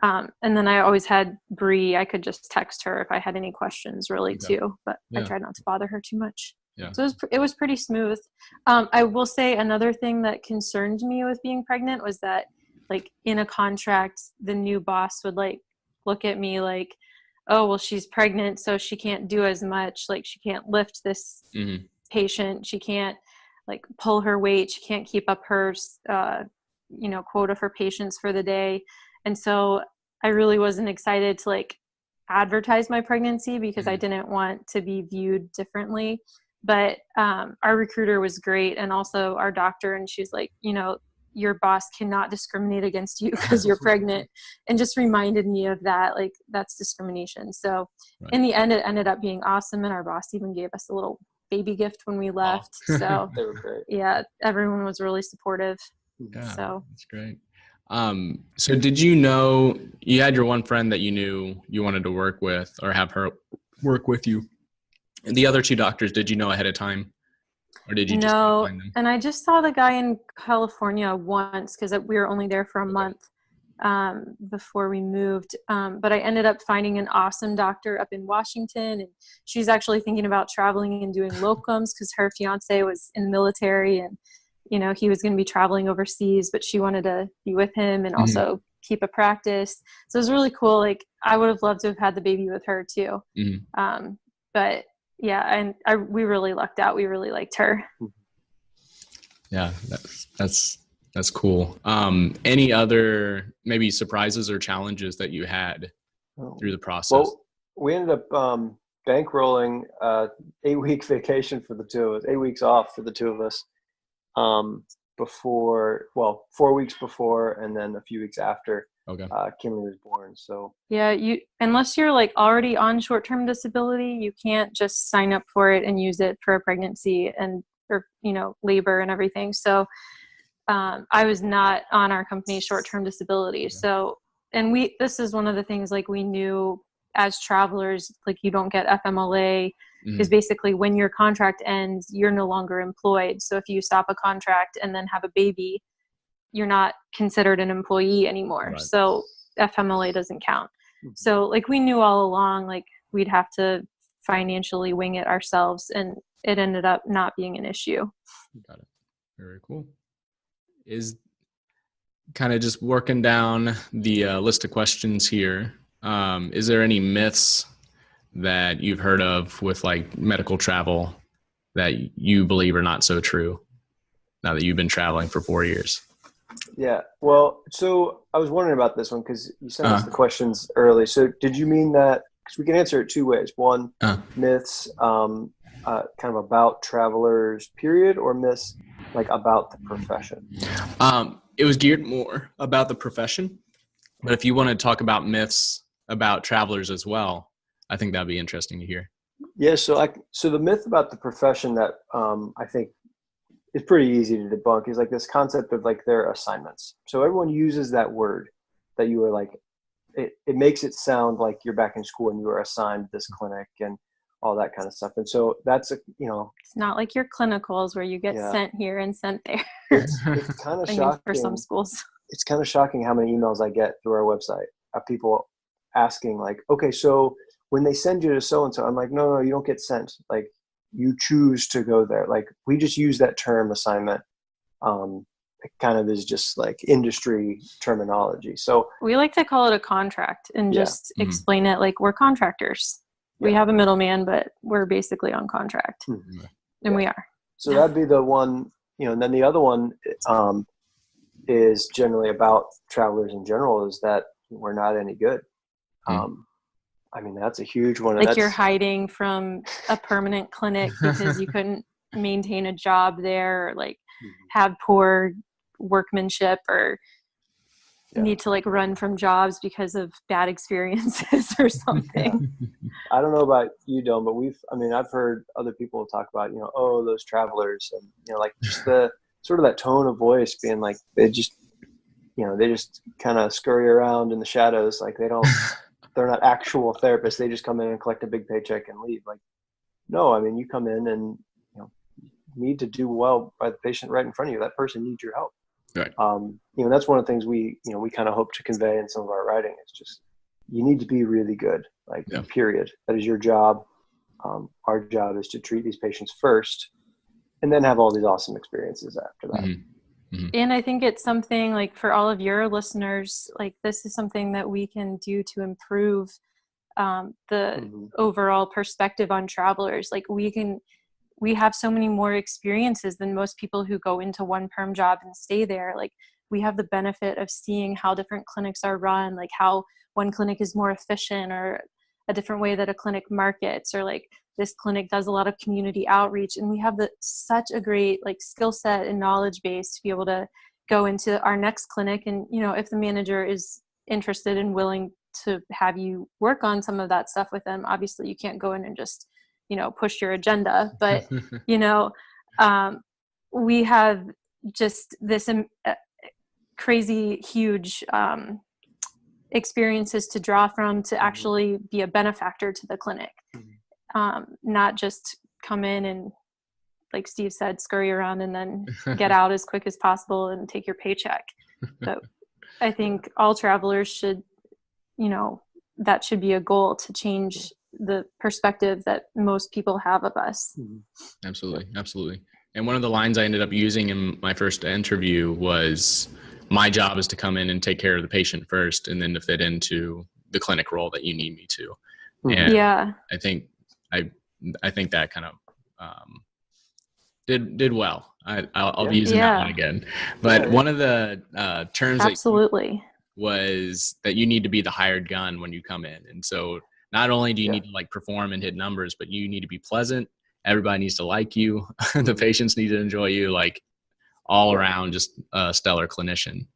Speaker 4: then I always had Bree. I could just text her if I had any questions, really, too. But I tried not to bother her too much.
Speaker 1: Yeah.
Speaker 4: So it was pretty smooth. I will say another thing that concerned me with being pregnant was that, like, in a contract, the new boss would like look at me like, oh, well, she's pregnant, so she can't do as much. Like, she can't lift this patient. She can't like pull her weight. She can't keep up her, quota for patients for the day. And so I really wasn't excited to like advertise my pregnancy because I didn't want to be viewed differently. But our recruiter was great, and also our doctor, and she's like, your boss cannot discriminate against you because you're pregnant, and just reminded me of that. Like, that's discrimination. So in the end, it ended up being awesome, and our boss even gave us a little baby gift when we left. So
Speaker 2: They were great.
Speaker 4: yeah, everyone was really supportive.
Speaker 1: Yeah,
Speaker 4: so
Speaker 1: that's great. So did you know you had your one friend that you knew you wanted to work with or have her work with you? The other two doctors, did you know ahead of time? Or did you just find them?
Speaker 4: And I just saw the guy in California once because we were only there for a month before we moved. But I ended up finding an awesome doctor up in Washington, and she's actually thinking about traveling and doing locums because her fiance was in the military, and he was going to be traveling overseas, but she wanted to be with him and also keep a practice. So it was really cool. Like, I would have loved to have had the baby with her too. But yeah, and we really lucked out. We really liked her.
Speaker 1: Yeah, that's cool. Any other maybe surprises or challenges that you had through the process?
Speaker 2: Well, we ended up bankrolling 8-week vacation for the two of us, 8 weeks off for the two of us. 4 weeks before, and then a few weeks after Kimberly was born. So
Speaker 4: yeah, unless you're like already on short-term disability, you can't just sign up for it and use it for a pregnancy or labor and everything. So I was not on our company's short-term disability. So, and this is one of the things, like, we knew as travelers, like, you don't get FMLA because basically when your contract ends, you're no longer employed. So if you stop a contract and then have a baby, you're not considered an employee anymore.
Speaker 1: Right.
Speaker 4: So FMLA doesn't count. So, like, we knew all along, like, we'd have to financially wing it ourselves, and it ended up not being an issue.
Speaker 1: Got it. Very cool. Is kind of just working down the list of questions here. Is there any myths that you've heard of with like medical travel that you believe are not so true now that you've been traveling for 4 years?
Speaker 2: Yeah. Well, so I was wondering about this one because you sent us the questions early. So did you mean that, because we can answer it two ways. One, myths kind of about travelers, period, or myths like about the profession?
Speaker 1: It was geared more about the profession, but if you want to talk about myths about travelers as well, I think that'd be interesting to hear.
Speaker 2: Yeah. So the myth about the profession that I think is pretty easy to debunk is like this concept of like their assignments. So everyone uses that word that you were like, it makes it sound like you're back in school and you were assigned this clinic and all that kind of stuff. And so that's
Speaker 4: it's not like your clinicals where you get sent here and sent there.
Speaker 2: It's kind of shocking
Speaker 4: for some schools.
Speaker 2: It's kind of shocking how many emails I get through our website of people asking like, okay, so when they send you to so-and-so, I'm like, no, you don't get sent. Like, you choose to go there. Like, we just use that term assignment. It kind of is just like industry terminology. So
Speaker 4: we like to call it a contract and just explain it like we're contractors. We have a middleman, but we're basically on contract. And we are.
Speaker 2: So that'd be the one, and then the other one is generally about travelers in general, is that we're not any good. I mean, that's a huge one. And
Speaker 4: Like you're
Speaker 2: that's,
Speaker 4: hiding from a permanent clinic because you couldn't maintain a job there, or like have poor workmanship, or
Speaker 2: Yeah.
Speaker 4: need to like run from jobs because of bad experiences or something.
Speaker 2: I don't know about you, Dylan, but I've heard other people talk about, oh, those travelers, and, like just the sort of that tone of voice being like, they just kind of scurry around in the shadows. Like they're not actual therapists. They just come in and collect a big paycheck and leave. Like, no, I mean, you come in and, need to do well by the patient right in front of you. That person needs your help.
Speaker 1: Right.
Speaker 2: That's one of the things we kind of hope to convey in some of our writing. It's just, you need to be really good, like, period. That is your job. Our job is to treat these patients first and then have all these awesome experiences after that.
Speaker 1: Mm-hmm.
Speaker 4: And I think it's something like for all of your listeners, like this is something that we can do to improve the overall perspective on travelers. Like we have so many more experiences than most people who go into one perm job and stay there. Like we have the benefit of seeing how different clinics are run, like how one clinic is more efficient, or a different way that a clinic markets, or like this clinic does a lot of community outreach. And we have such a great like skill set and knowledge base to be able to go into our next clinic. And, if the manager is interested and willing to have you work on some of that stuff with them, obviously you can't go in and just, push your agenda, but, we have just this crazy, huge experiences to draw from to actually be a benefactor to the clinic. Not just come in and, like Steve said, scurry around and then get out as quick as possible and take your paycheck. But I think all travelers should, that should be a goal, to change the perspective that most people have of us.
Speaker 1: Absolutely. And one of the lines I ended up using in my first interview was, my job is to come in and take care of the patient first, and then to fit into the clinic role that you need me to. And I think that kind of did well. I'll be using that one again. But one of the terms
Speaker 4: absolutely
Speaker 1: was that you need to be the hired gun when you come in. And so not only do you need to like perform and hit numbers, but you need to be pleasant. Everybody needs to like you. The patients need to enjoy you, like all around, just a stellar clinician.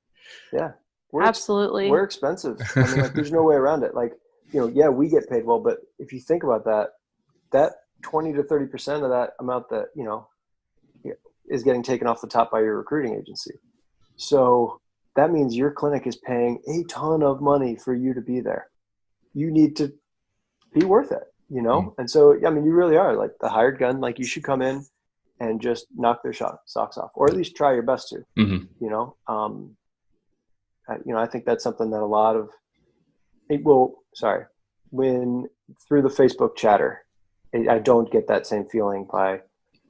Speaker 2: Yeah.
Speaker 4: Absolutely.
Speaker 2: We're expensive. I mean, like, there's no way around it. Like, we get paid well, but if you think about that 20 to 30% of that amount that, is getting taken off the top by your recruiting agency. So that means your clinic is paying a ton of money for you to be there. You need to be worth it, And so, I mean, you really are like the hired gun. Like, you should come in and just knock their socks off, or at least try your best to, I think that's something that a lot of, when through the Facebook chatter, I don't get that same feeling by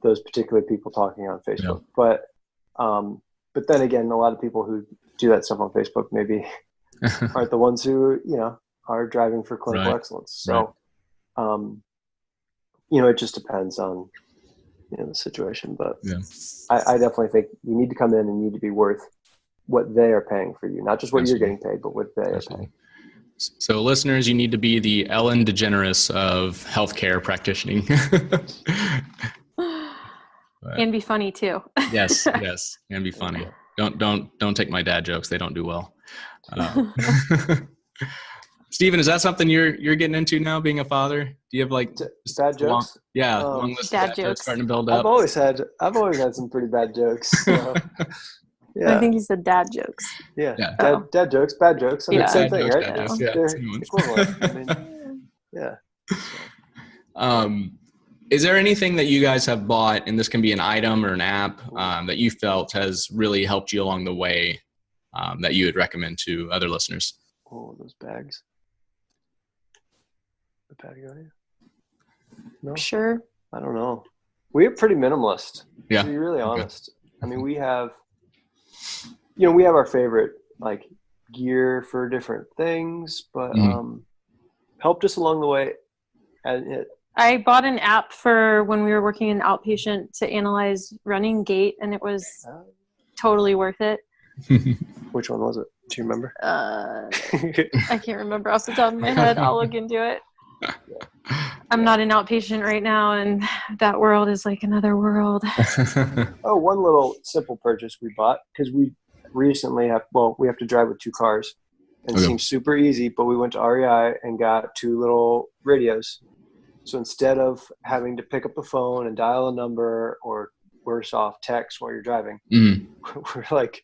Speaker 2: those particular people talking on Facebook. But then again, a lot of people who do that stuff on Facebook maybe aren't the ones who, are driving for clinical excellence. So, it just depends on, the situation. But I definitely think you need to come in and you need to be worth what they are paying for you, not just what you're getting paid, but what they are paying.
Speaker 1: So listeners, you need to be the Ellen DeGeneres of healthcare practicing.
Speaker 4: And be funny too.
Speaker 1: Yes. And be funny. Don't take my dad jokes. They don't do well. Steven, is that something you're getting into now, being a father? Do you have like
Speaker 2: bad jokes?
Speaker 1: Long list of
Speaker 4: dad jokes
Speaker 1: starting to build up?
Speaker 2: I've always had some pretty bad jokes. So,
Speaker 4: I think he said dad jokes.
Speaker 2: Yeah. Dad jokes, bad jokes. I mean, same thing,
Speaker 1: jokes,
Speaker 2: right?
Speaker 1: Jokes,
Speaker 2: They're equivalent. I mean,
Speaker 1: Is there anything that you guys have bought, and this can be an item or an app, that you felt has really helped you along the way, that you would recommend to other listeners?
Speaker 2: Oh, those bags. The Patagonia? No?
Speaker 4: Sure.
Speaker 2: I don't know. We're pretty minimalist.
Speaker 1: Yeah.
Speaker 2: To be really honest. I mean, we have our favorite like gear for different things, but helped us along the way. And
Speaker 4: I bought an app for when we were working in outpatient to analyze running gait, and it was totally worth it.
Speaker 2: Which one was it? Do you remember?
Speaker 4: I can't remember off the top of my head. I'll look into it. I'm not an outpatient right now, and that world is like another world.
Speaker 2: Oh, one little simple purchase we bought because we recently we have to drive with 2 cars, and
Speaker 1: Okay.
Speaker 2: it seems super easy. But we went to REI and got 2 little radios. So instead of having to pick up the phone and dial a number, or worse off, text while you're driving,
Speaker 1: Mm.
Speaker 2: we're like,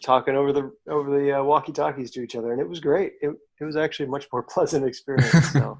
Speaker 2: talking over the walkie-talkies to each other, and it was great. It was actually a much more pleasant experience. So,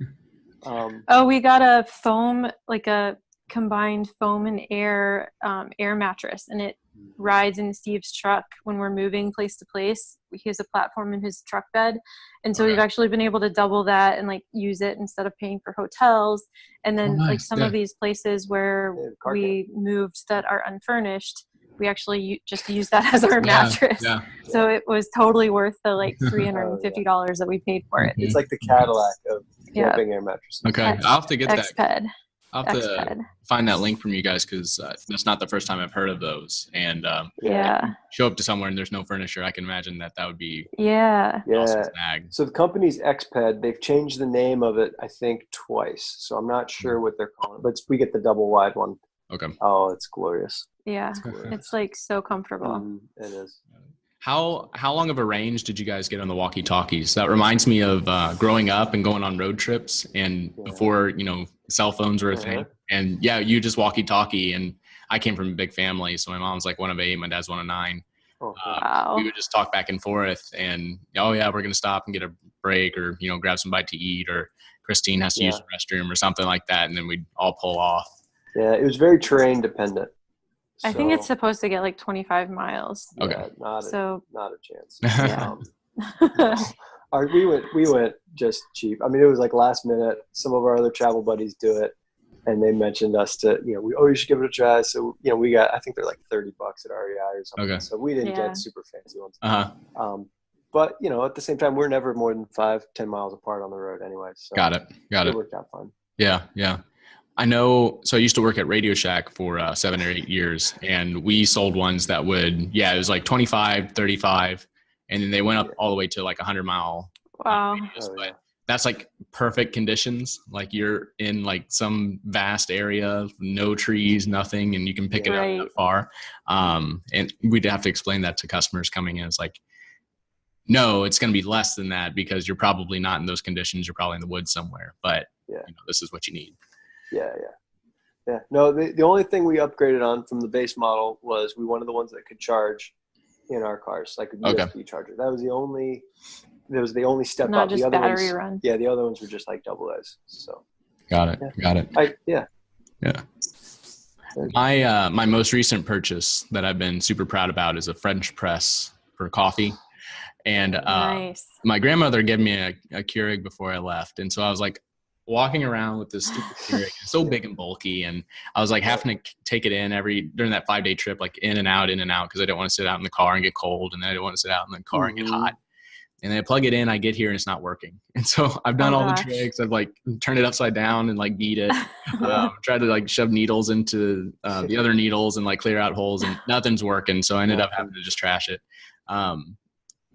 Speaker 4: Oh, we got a foam, like a combined foam and air mattress, and it rides in Steve's truck when we're moving place to place. He has a platform in his truck bed, and so
Speaker 1: Okay.
Speaker 4: we've actually been able to double that and like use it instead of paying for hotels. And then like
Speaker 1: nice.
Speaker 4: some of these places where
Speaker 2: Yeah, car
Speaker 4: we moved that are unfurnished, we actually just use that as our mattress.
Speaker 1: Yeah.
Speaker 4: So it was totally worth the like $350 that we paid for it.
Speaker 2: it's like the Cadillac of
Speaker 4: Yeah.
Speaker 2: camping air mattresses.
Speaker 1: Okay. I'll have to get that.
Speaker 4: Xped.
Speaker 1: I'll have to
Speaker 4: Xped.
Speaker 1: find that link from you guys because that's not the first time I've heard of those. And
Speaker 4: Yeah.
Speaker 1: show up to somewhere and there's no furniture. I can imagine that would be
Speaker 4: Yeah.
Speaker 1: an awesome
Speaker 2: Yeah.
Speaker 1: snag.
Speaker 2: So the company's Xped, they've changed the name of it, I think, twice. So I'm not sure what they're calling it, but we get the double wide one.
Speaker 1: Okay.
Speaker 2: Oh, it's glorious.
Speaker 4: Yeah.
Speaker 2: Glorious.
Speaker 4: It's like so comfortable.
Speaker 2: It is.
Speaker 1: How long of a range did you guys get on the walkie-talkies? That reminds me of growing up and going on road trips, and
Speaker 2: Yeah.
Speaker 1: before cell phones were a thing.
Speaker 2: Uh-huh.
Speaker 1: And yeah, you just walkie-talkie. And I came from a big family, so my mom's like one of 8, my dad's one of 9.
Speaker 2: Oh,
Speaker 4: Wow.
Speaker 1: We would just talk back and forth, and oh yeah, we're gonna stop and get a break, or grab some bite to eat, or Christine has to use the restroom or something like that, and then we'd all pull off.
Speaker 2: yeah, it was very terrain dependent.
Speaker 4: I think it's
Speaker 2: So,
Speaker 4: supposed to get like 25 miles.
Speaker 1: Okay.
Speaker 2: yeah, not
Speaker 4: So
Speaker 2: a chance.
Speaker 1: Yeah.
Speaker 2: We went just cheap. I mean, it was like last minute. Some of our other travel buddies do it, and they mentioned us to, you should give it a try. So, we got, I think they're like $30 at REI or something.
Speaker 1: Okay.
Speaker 2: So we didn't
Speaker 4: Yeah.
Speaker 2: get super fancy ones.
Speaker 1: Uh-huh.
Speaker 2: But, at the same time, we're never more than 5-10 miles apart on the road anyway. So
Speaker 1: Got it.
Speaker 2: it worked out fine.
Speaker 1: Yeah. I know. So I used to work at Radio Shack for 7 or 8 years, and we sold ones that would, it was like 25, 35, and then they went up all the way to like 100-mile
Speaker 4: wow.
Speaker 1: radius.
Speaker 2: Oh,
Speaker 1: But
Speaker 2: yeah.
Speaker 1: that's like perfect conditions. Like you're in like some vast area, no trees, nothing, and you can pick it up
Speaker 4: Right.
Speaker 1: that far. And we'd have to explain that to customers coming in. It's like, no, it's going to be less than that because you're probably not in those conditions. You're probably in the woods somewhere, but
Speaker 2: Yeah.
Speaker 1: this is what you need.
Speaker 2: Yeah. No, the only thing we upgraded on from the base model was we wanted the ones that could charge in our cars, like a USB charger. That was the only step
Speaker 4: Not
Speaker 2: up.
Speaker 4: just
Speaker 2: The other
Speaker 4: battery
Speaker 2: ones,
Speaker 4: run.
Speaker 2: Yeah, the other ones were just like double A's. So
Speaker 1: Got it.
Speaker 2: yeah.
Speaker 1: My most recent purchase that I've been super proud about is a French press for coffee. And
Speaker 4: Nice.
Speaker 1: my grandmother gave me a Keurig before I left. And so I was like walking around with this stupid Keurig. It's so big and bulky. And I was like having to take it in during that 5-day trip, like in and out, because I didn't want to sit out in the car and get cold. And then I didn't want to sit out in the car and get hot. And then I plug it in, I get here and it's not working. And so I've done all
Speaker 4: gosh.
Speaker 1: the tricks. I've like turned it upside down and like beat it. Tried to like shove needles into the other needles and like clear out holes, and nothing's working. So I ended up having to just trash it.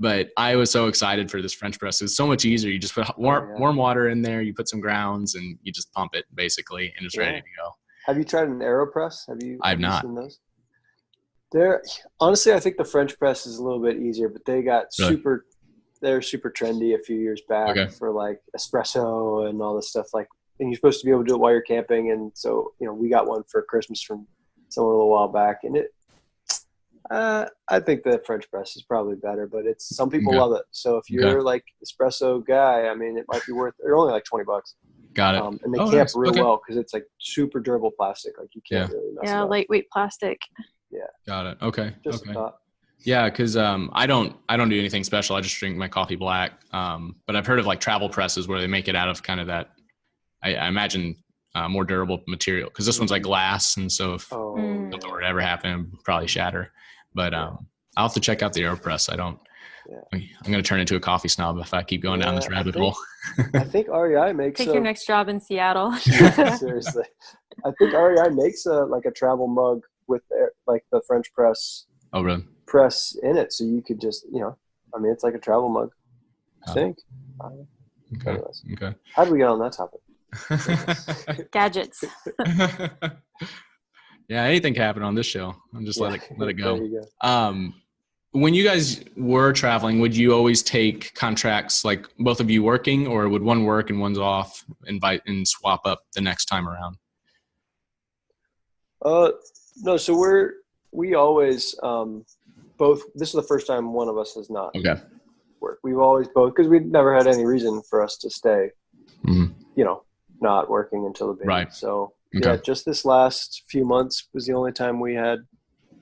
Speaker 1: But I was so excited for this French press. It's so much easier. You just put warm water in there, you put some grounds, and you just pump it basically, and it's ready to go.
Speaker 2: Have you tried an AeroPress?
Speaker 1: I've not.
Speaker 2: Seen those? Honestly, I think the French press is a little bit easier, but they got
Speaker 1: Really?
Speaker 2: they're super trendy a few years back
Speaker 1: Okay.
Speaker 2: for like espresso and all this stuff. Like, and you're supposed to be able to do it while you're camping. And so, we got one for Christmas from someone a little while back, and I think the French press is probably better, but some people
Speaker 1: Okay.
Speaker 2: love it. So if you're like espresso guy, I mean, it might be they're only like $20.
Speaker 1: Got it.
Speaker 2: And they
Speaker 1: Oh,
Speaker 2: camp
Speaker 1: nice.
Speaker 2: real
Speaker 1: Okay.
Speaker 2: well because it's like super durable plastic. Like you can't really mess it
Speaker 4: Yeah,
Speaker 2: up.
Speaker 4: lightweight plastic.
Speaker 1: Got it. Okay.
Speaker 2: Just
Speaker 1: okay.
Speaker 2: a thought.
Speaker 1: Yeah, because I don't do anything special. I just drink my coffee black. But I've heard of like travel presses where they make it out of kind of that, I imagine, more durable material. Because this one's like glass, and so if
Speaker 2: Oh,
Speaker 4: Mm.
Speaker 1: something were to ever happen, it'd probably shatter. But I'll have to check out the AeroPress. I'm going to turn into a coffee snob if I keep going down this
Speaker 2: Yeah, I
Speaker 1: rabbit
Speaker 2: think-
Speaker 1: hole.
Speaker 2: I think REI makes
Speaker 4: Take your next job in Seattle.
Speaker 2: seriously. I think REI makes a travel mug with like the French press
Speaker 1: Oh, really?
Speaker 2: in it, so you could just it's like a travel mug. I
Speaker 1: Oh.
Speaker 2: think.
Speaker 1: Okay.
Speaker 2: Anyways,
Speaker 1: Okay.
Speaker 2: how did we get on that topic?
Speaker 4: Gadgets.
Speaker 1: Yeah, anything can happen on this show. I'm just let it
Speaker 2: There
Speaker 1: go.
Speaker 2: you go.
Speaker 1: When you guys were traveling, would you always take contracts like both of you working, or would one work and one's off, invite and swap up the next time around?
Speaker 2: No, so we always both. This is the first time one of us has not
Speaker 1: Okay.
Speaker 2: worked. We've always both, because we've never had any reason for us to stay, not working until the baby.
Speaker 1: Right.
Speaker 2: So
Speaker 1: Okay.
Speaker 2: yeah, just this last few months was the only time we had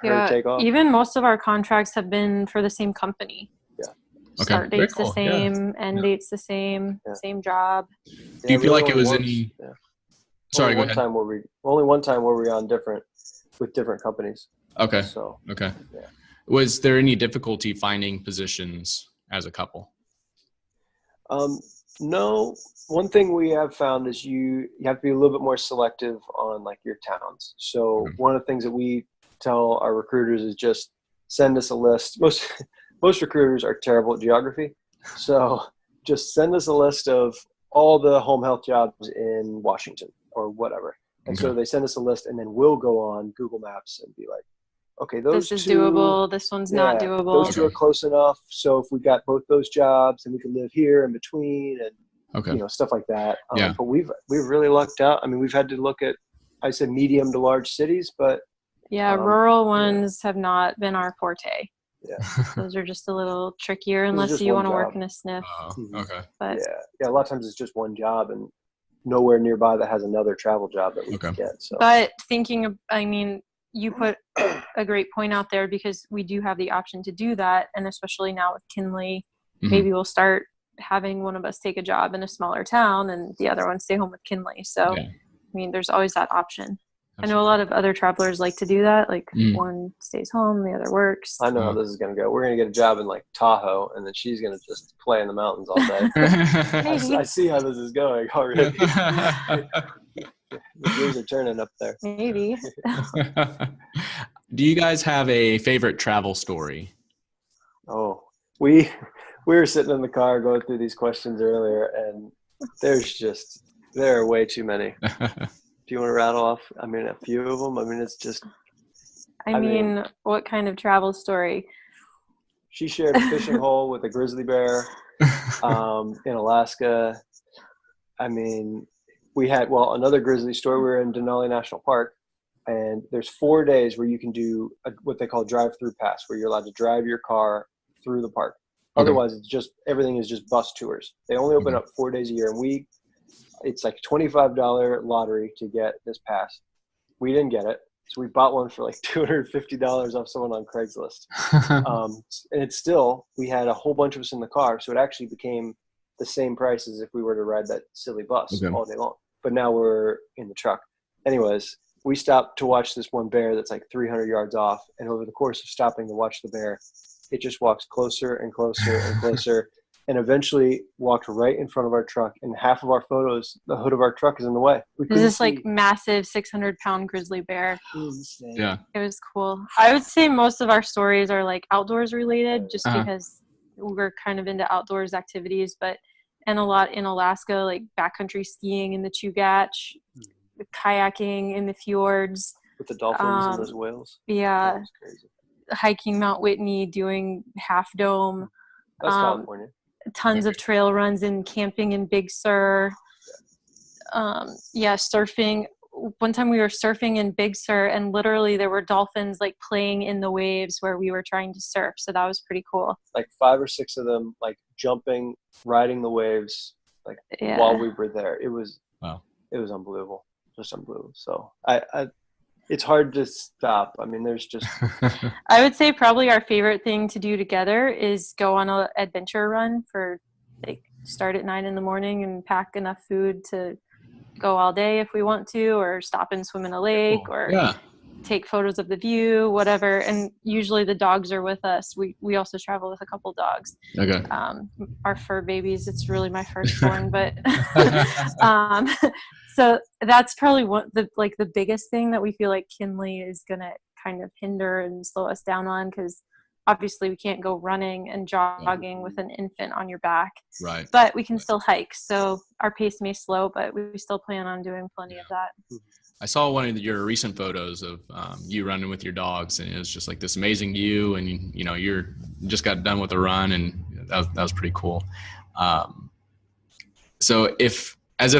Speaker 2: her take off.
Speaker 4: Even most of our contracts have been for the same company.
Speaker 2: Yeah.
Speaker 1: Okay.
Speaker 4: Start
Speaker 1: Very
Speaker 4: date's
Speaker 1: cool.
Speaker 4: the same, end date's the same,
Speaker 2: Yeah.
Speaker 4: same job.
Speaker 1: Do you feel like it was
Speaker 2: any?
Speaker 1: any? Sorry, go ahead.
Speaker 2: Only one time were we on with different companies.
Speaker 1: Okay.
Speaker 2: So
Speaker 1: Okay.
Speaker 2: Yeah.
Speaker 1: Was there any difficulty finding positions as a couple?
Speaker 2: No. One thing we have found is you have to be a little bit more selective on like your towns. So one of the things that we tell our recruiters is just send us a list. Most recruiters are terrible at geography, so just send us a list of all the home health jobs in Washington or whatever. And so they send us a list, and then we'll go on Google Maps and be like, okay, those
Speaker 4: This is
Speaker 2: two,
Speaker 4: doable. This one's not doable.
Speaker 2: those two are close enough. So if we got both those jobs, and we can live here in between, and stuff like that. But we've really lucked out. I mean, we've had to look at, I said medium to large cities, but
Speaker 4: rural ones have not been our forte.
Speaker 2: Yeah,
Speaker 4: those are just a little trickier unless you want to work in a SNF.
Speaker 1: Okay.
Speaker 4: But
Speaker 2: yeah, a lot of times it's just one job and nowhere nearby that has another travel job that we can get. So,
Speaker 4: but you put a great point out there, because we do have the option to do that, and especially now with Kinley, maybe we'll start having one of us take a job in a smaller town and the other one stay home with Kinley. So, there's always that option. Absolutely. I know a lot of other travelers like to do that. Like one stays home, the other works.
Speaker 2: I know how this is going to go. We're going to get a job in like Tahoe, and then she's going to just play in the mountains all day. I see how this is going already. The gears are turning up there.
Speaker 4: Maybe.
Speaker 1: Do you guys have a favorite travel story?
Speaker 2: Oh, we were sitting in the car going through these questions earlier, and there are way too many. Do you want to rattle off, a few of them? It's just...
Speaker 4: what kind of travel story?
Speaker 2: She shared a fishing hole with a grizzly bear in Alaska. We had, another grizzly story. We were in Denali National Park, and there's 4 days where you can do what they call drive-through pass, where you're allowed to drive your car through the park. Okay. Otherwise, everything is just bus tours. They only open up 4 days a year, and it's like $25 lottery to get this pass. We didn't get it, so we bought one for like $250 off someone on Craigslist. And it's still, we had a whole bunch of us in the car, so it actually became the same price as if we were to ride that silly bus all day long. But now we're in the truck. Anyways, we stopped to watch this one bear that's like 300 yards off, and over the course of stopping to watch the bear, it just walks closer and closer and closer. And eventually walked right in front of our truck, and half of our photos, the hood of our truck is in the way.
Speaker 4: Is this like massive 600-pound grizzly bear?
Speaker 1: Yeah.
Speaker 4: It was cool. I would say most of our stories are like outdoors related, just because we're kind of into outdoors activities, and a lot in Alaska, like backcountry skiing in the Chugach, kayaking in the fjords.
Speaker 2: With the dolphins and those whales.
Speaker 4: Yeah.
Speaker 2: That was crazy. Hiking
Speaker 4: Mount Whitney, doing Half Dome.
Speaker 2: That's California.
Speaker 4: Tons of trail runs and camping in Big Sur. Surfing. One time we were surfing in Big Sur, and literally there were dolphins like playing in the waves where we were trying to surf. So that was pretty cool.
Speaker 2: Like 5 or 6 of them, like jumping, riding the waves, while we were there. It was unbelievable, just unbelievable. So it's hard to stop. There's just...
Speaker 4: I would say probably our favorite thing to do together is go on an adventure run start at 9 a.m. and pack enough food to go all day if we want to, or stop and swim in a lake, or take photos of the view, whatever. And usually the dogs are with us. We also travel with a couple dogs.
Speaker 1: Okay.
Speaker 4: Our fur babies. It's really my firstborn, but so that's probably the biggest thing that we feel like Kinley is gonna kind of hinder and slow us down on, because obviously we can't go running and jogging with an infant on your back,
Speaker 1: Right.
Speaker 4: but we can still hike. So our pace may slow, but we still plan on doing plenty of that.
Speaker 1: I saw one of your recent photos of you running with your dogs, and it was just like this amazing view, and you're just got done with a run, and that was pretty cool. So if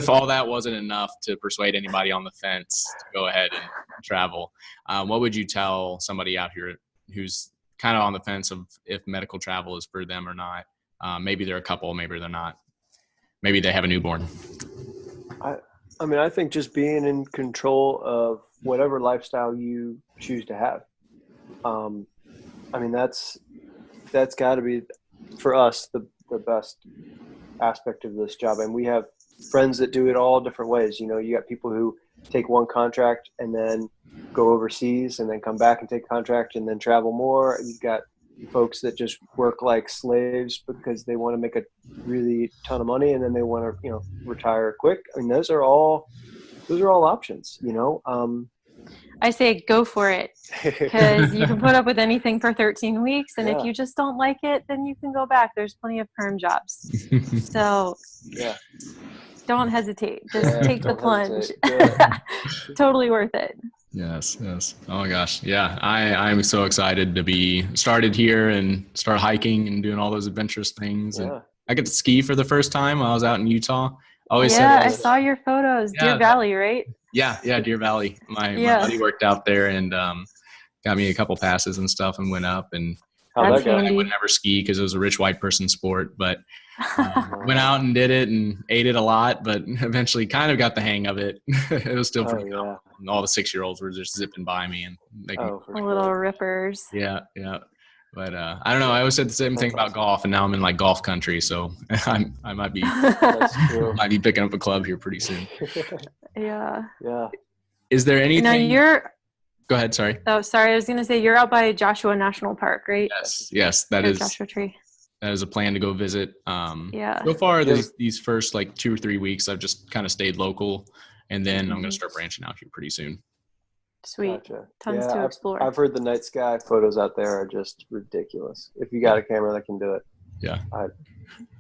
Speaker 1: all that wasn't enough to persuade anybody on the fence to go ahead and travel, what would you tell somebody out here who's kind of on the fence of if medical travel is for them or not? Maybe they're a couple, maybe they're not. Maybe they have a newborn.
Speaker 2: I mean, I think just being in control of whatever lifestyle you choose to have. I mean, that's got to be, for us, the best aspect of this job. And we have friends that do it all different ways. You got people who take one contract and then go overseas and then come back and take a contract and then travel more. You've got folks that just work like slaves because they want to make a really ton of money and then they want to, retire quick. I mean, those are all options,
Speaker 4: I say go for it, because you can put up with anything for 13 weeks. And if you just don't like it, then you can go back. There's plenty of perm jobs. So don't hesitate. Just take the plunge. Totally worth it.
Speaker 1: Yes. Oh my gosh. Yeah. I'm so excited to be started here and start hiking and doing all those adventurous things.
Speaker 2: Yeah.
Speaker 1: And I got to ski for the first time while I was out in Utah.
Speaker 4: I saw your photos. Deer Valley, right?
Speaker 1: Yeah, Deer Valley. My buddy worked out there and got me a couple passes and stuff and went up. And I would never ski because it was a rich white person sport, but went out and did it and ate it a lot, but eventually kind of got the hang of it. It was still pretty cool. And all the 6-year-olds were just zipping by me and making
Speaker 4: little rippers.
Speaker 1: Yeah. But I don't know. I always said the same thing about golf, and now I'm in like golf country, so I might be picking up a club here pretty soon.
Speaker 4: Yeah.
Speaker 1: Is there anything? Go ahead. Sorry.
Speaker 4: Oh, sorry. I was gonna say you're out by Joshua National Park, right?
Speaker 1: Yes. That is
Speaker 4: Joshua Tree.
Speaker 1: That is a plan to go visit. So far, these first like 2 or 3 weeks, I've just kind of stayed local, and then I'm gonna start branching out here pretty soon.
Speaker 4: Sweet. Gotcha. Tons to explore.
Speaker 2: I've heard the night sky photos out there are just ridiculous. If you got a camera that can do it.
Speaker 1: Yeah.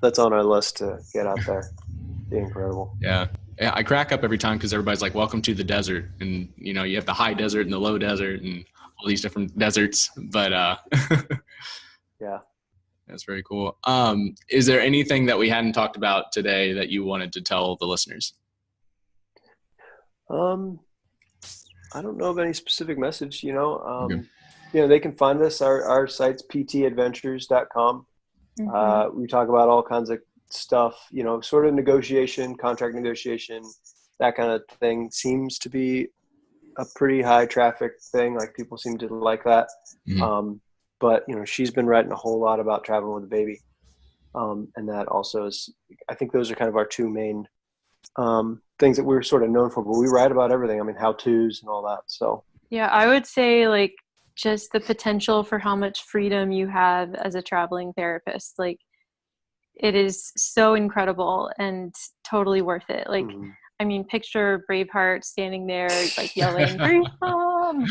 Speaker 2: That's on our list to get out there. Be incredible.
Speaker 1: Yeah. I crack up every time because everybody's like, welcome to the desert. And, you have the high desert and the low desert and all these different deserts. But
Speaker 2: yeah. That's
Speaker 1: very cool. Is there anything that we hadn't talked about today that you wanted to tell the listeners?
Speaker 2: I don't know of any specific message, they can find us. Our site's ptadventures.com. We talk about all kinds of stuff, sort of negotiation, contract negotiation, that kind of thing seems to be a pretty high traffic thing. Like people seem to like that. Mm-hmm. But she's been writing a whole lot about traveling with a baby. And that also is, I think those are kind of our two main things that we're sort of known for, but we write about everything. I mean, how-tos and all that. So
Speaker 4: yeah, I would say like just the potential for how much freedom you have as a traveling therapist. Like it is so incredible and totally worth it. Like, I mean, picture Braveheart standing there, like yelling, freedom.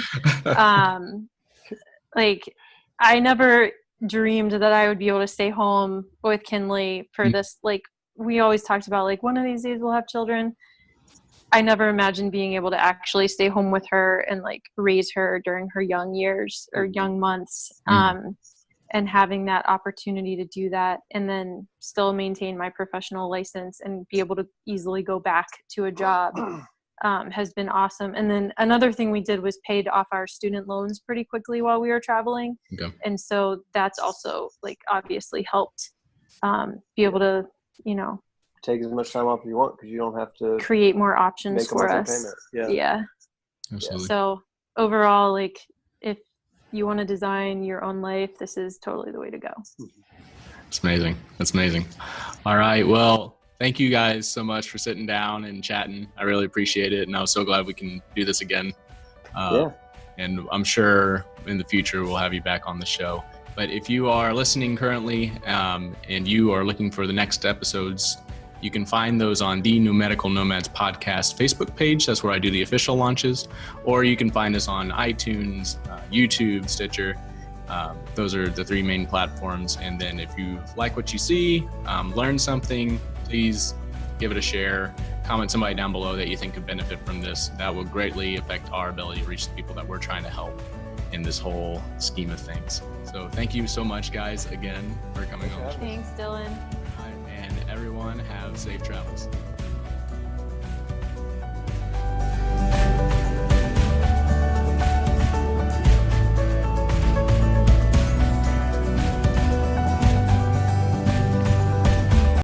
Speaker 4: Like I never dreamed that I would be able to stay home with Kinley for this. Like we always talked about, like one of these days we'll have children. I never imagined being able to actually stay home with her and like raise her during her young years or young months. And having that opportunity to do that and then still maintain my professional license and be able to easily go back to a job has been awesome. And then another thing we did was paid off our student loans pretty quickly while we were traveling. Okay. And so that's also like obviously helped be able to,
Speaker 2: take as much time off as you want because you don't have to
Speaker 4: create more options for us. Yeah.
Speaker 1: Absolutely.
Speaker 4: So overall, like if you want to design your own life, this is totally the way to go.
Speaker 1: It's amazing. That's amazing. All right. Well, thank you guys so much for sitting down and chatting. I really appreciate it. And I was so glad we can do this again. And I'm sure in the future we'll have you back on the show. But if you are listening currently and you are looking for the next episodes, you can find those on the New Medical Nomads podcast Facebook page. That's where I do the official launches. Or you can find us on iTunes, YouTube, Stitcher. Those are the three main platforms. And then if you like what you see, learn something, please give it a share. Comment somebody down below that you think could benefit from this. That will greatly affect our ability to reach the people that we're trying to help in this whole scheme of things. So thank you so much, guys, again, for coming on.
Speaker 4: Thanks, Dylan.
Speaker 1: And everyone have safe travels.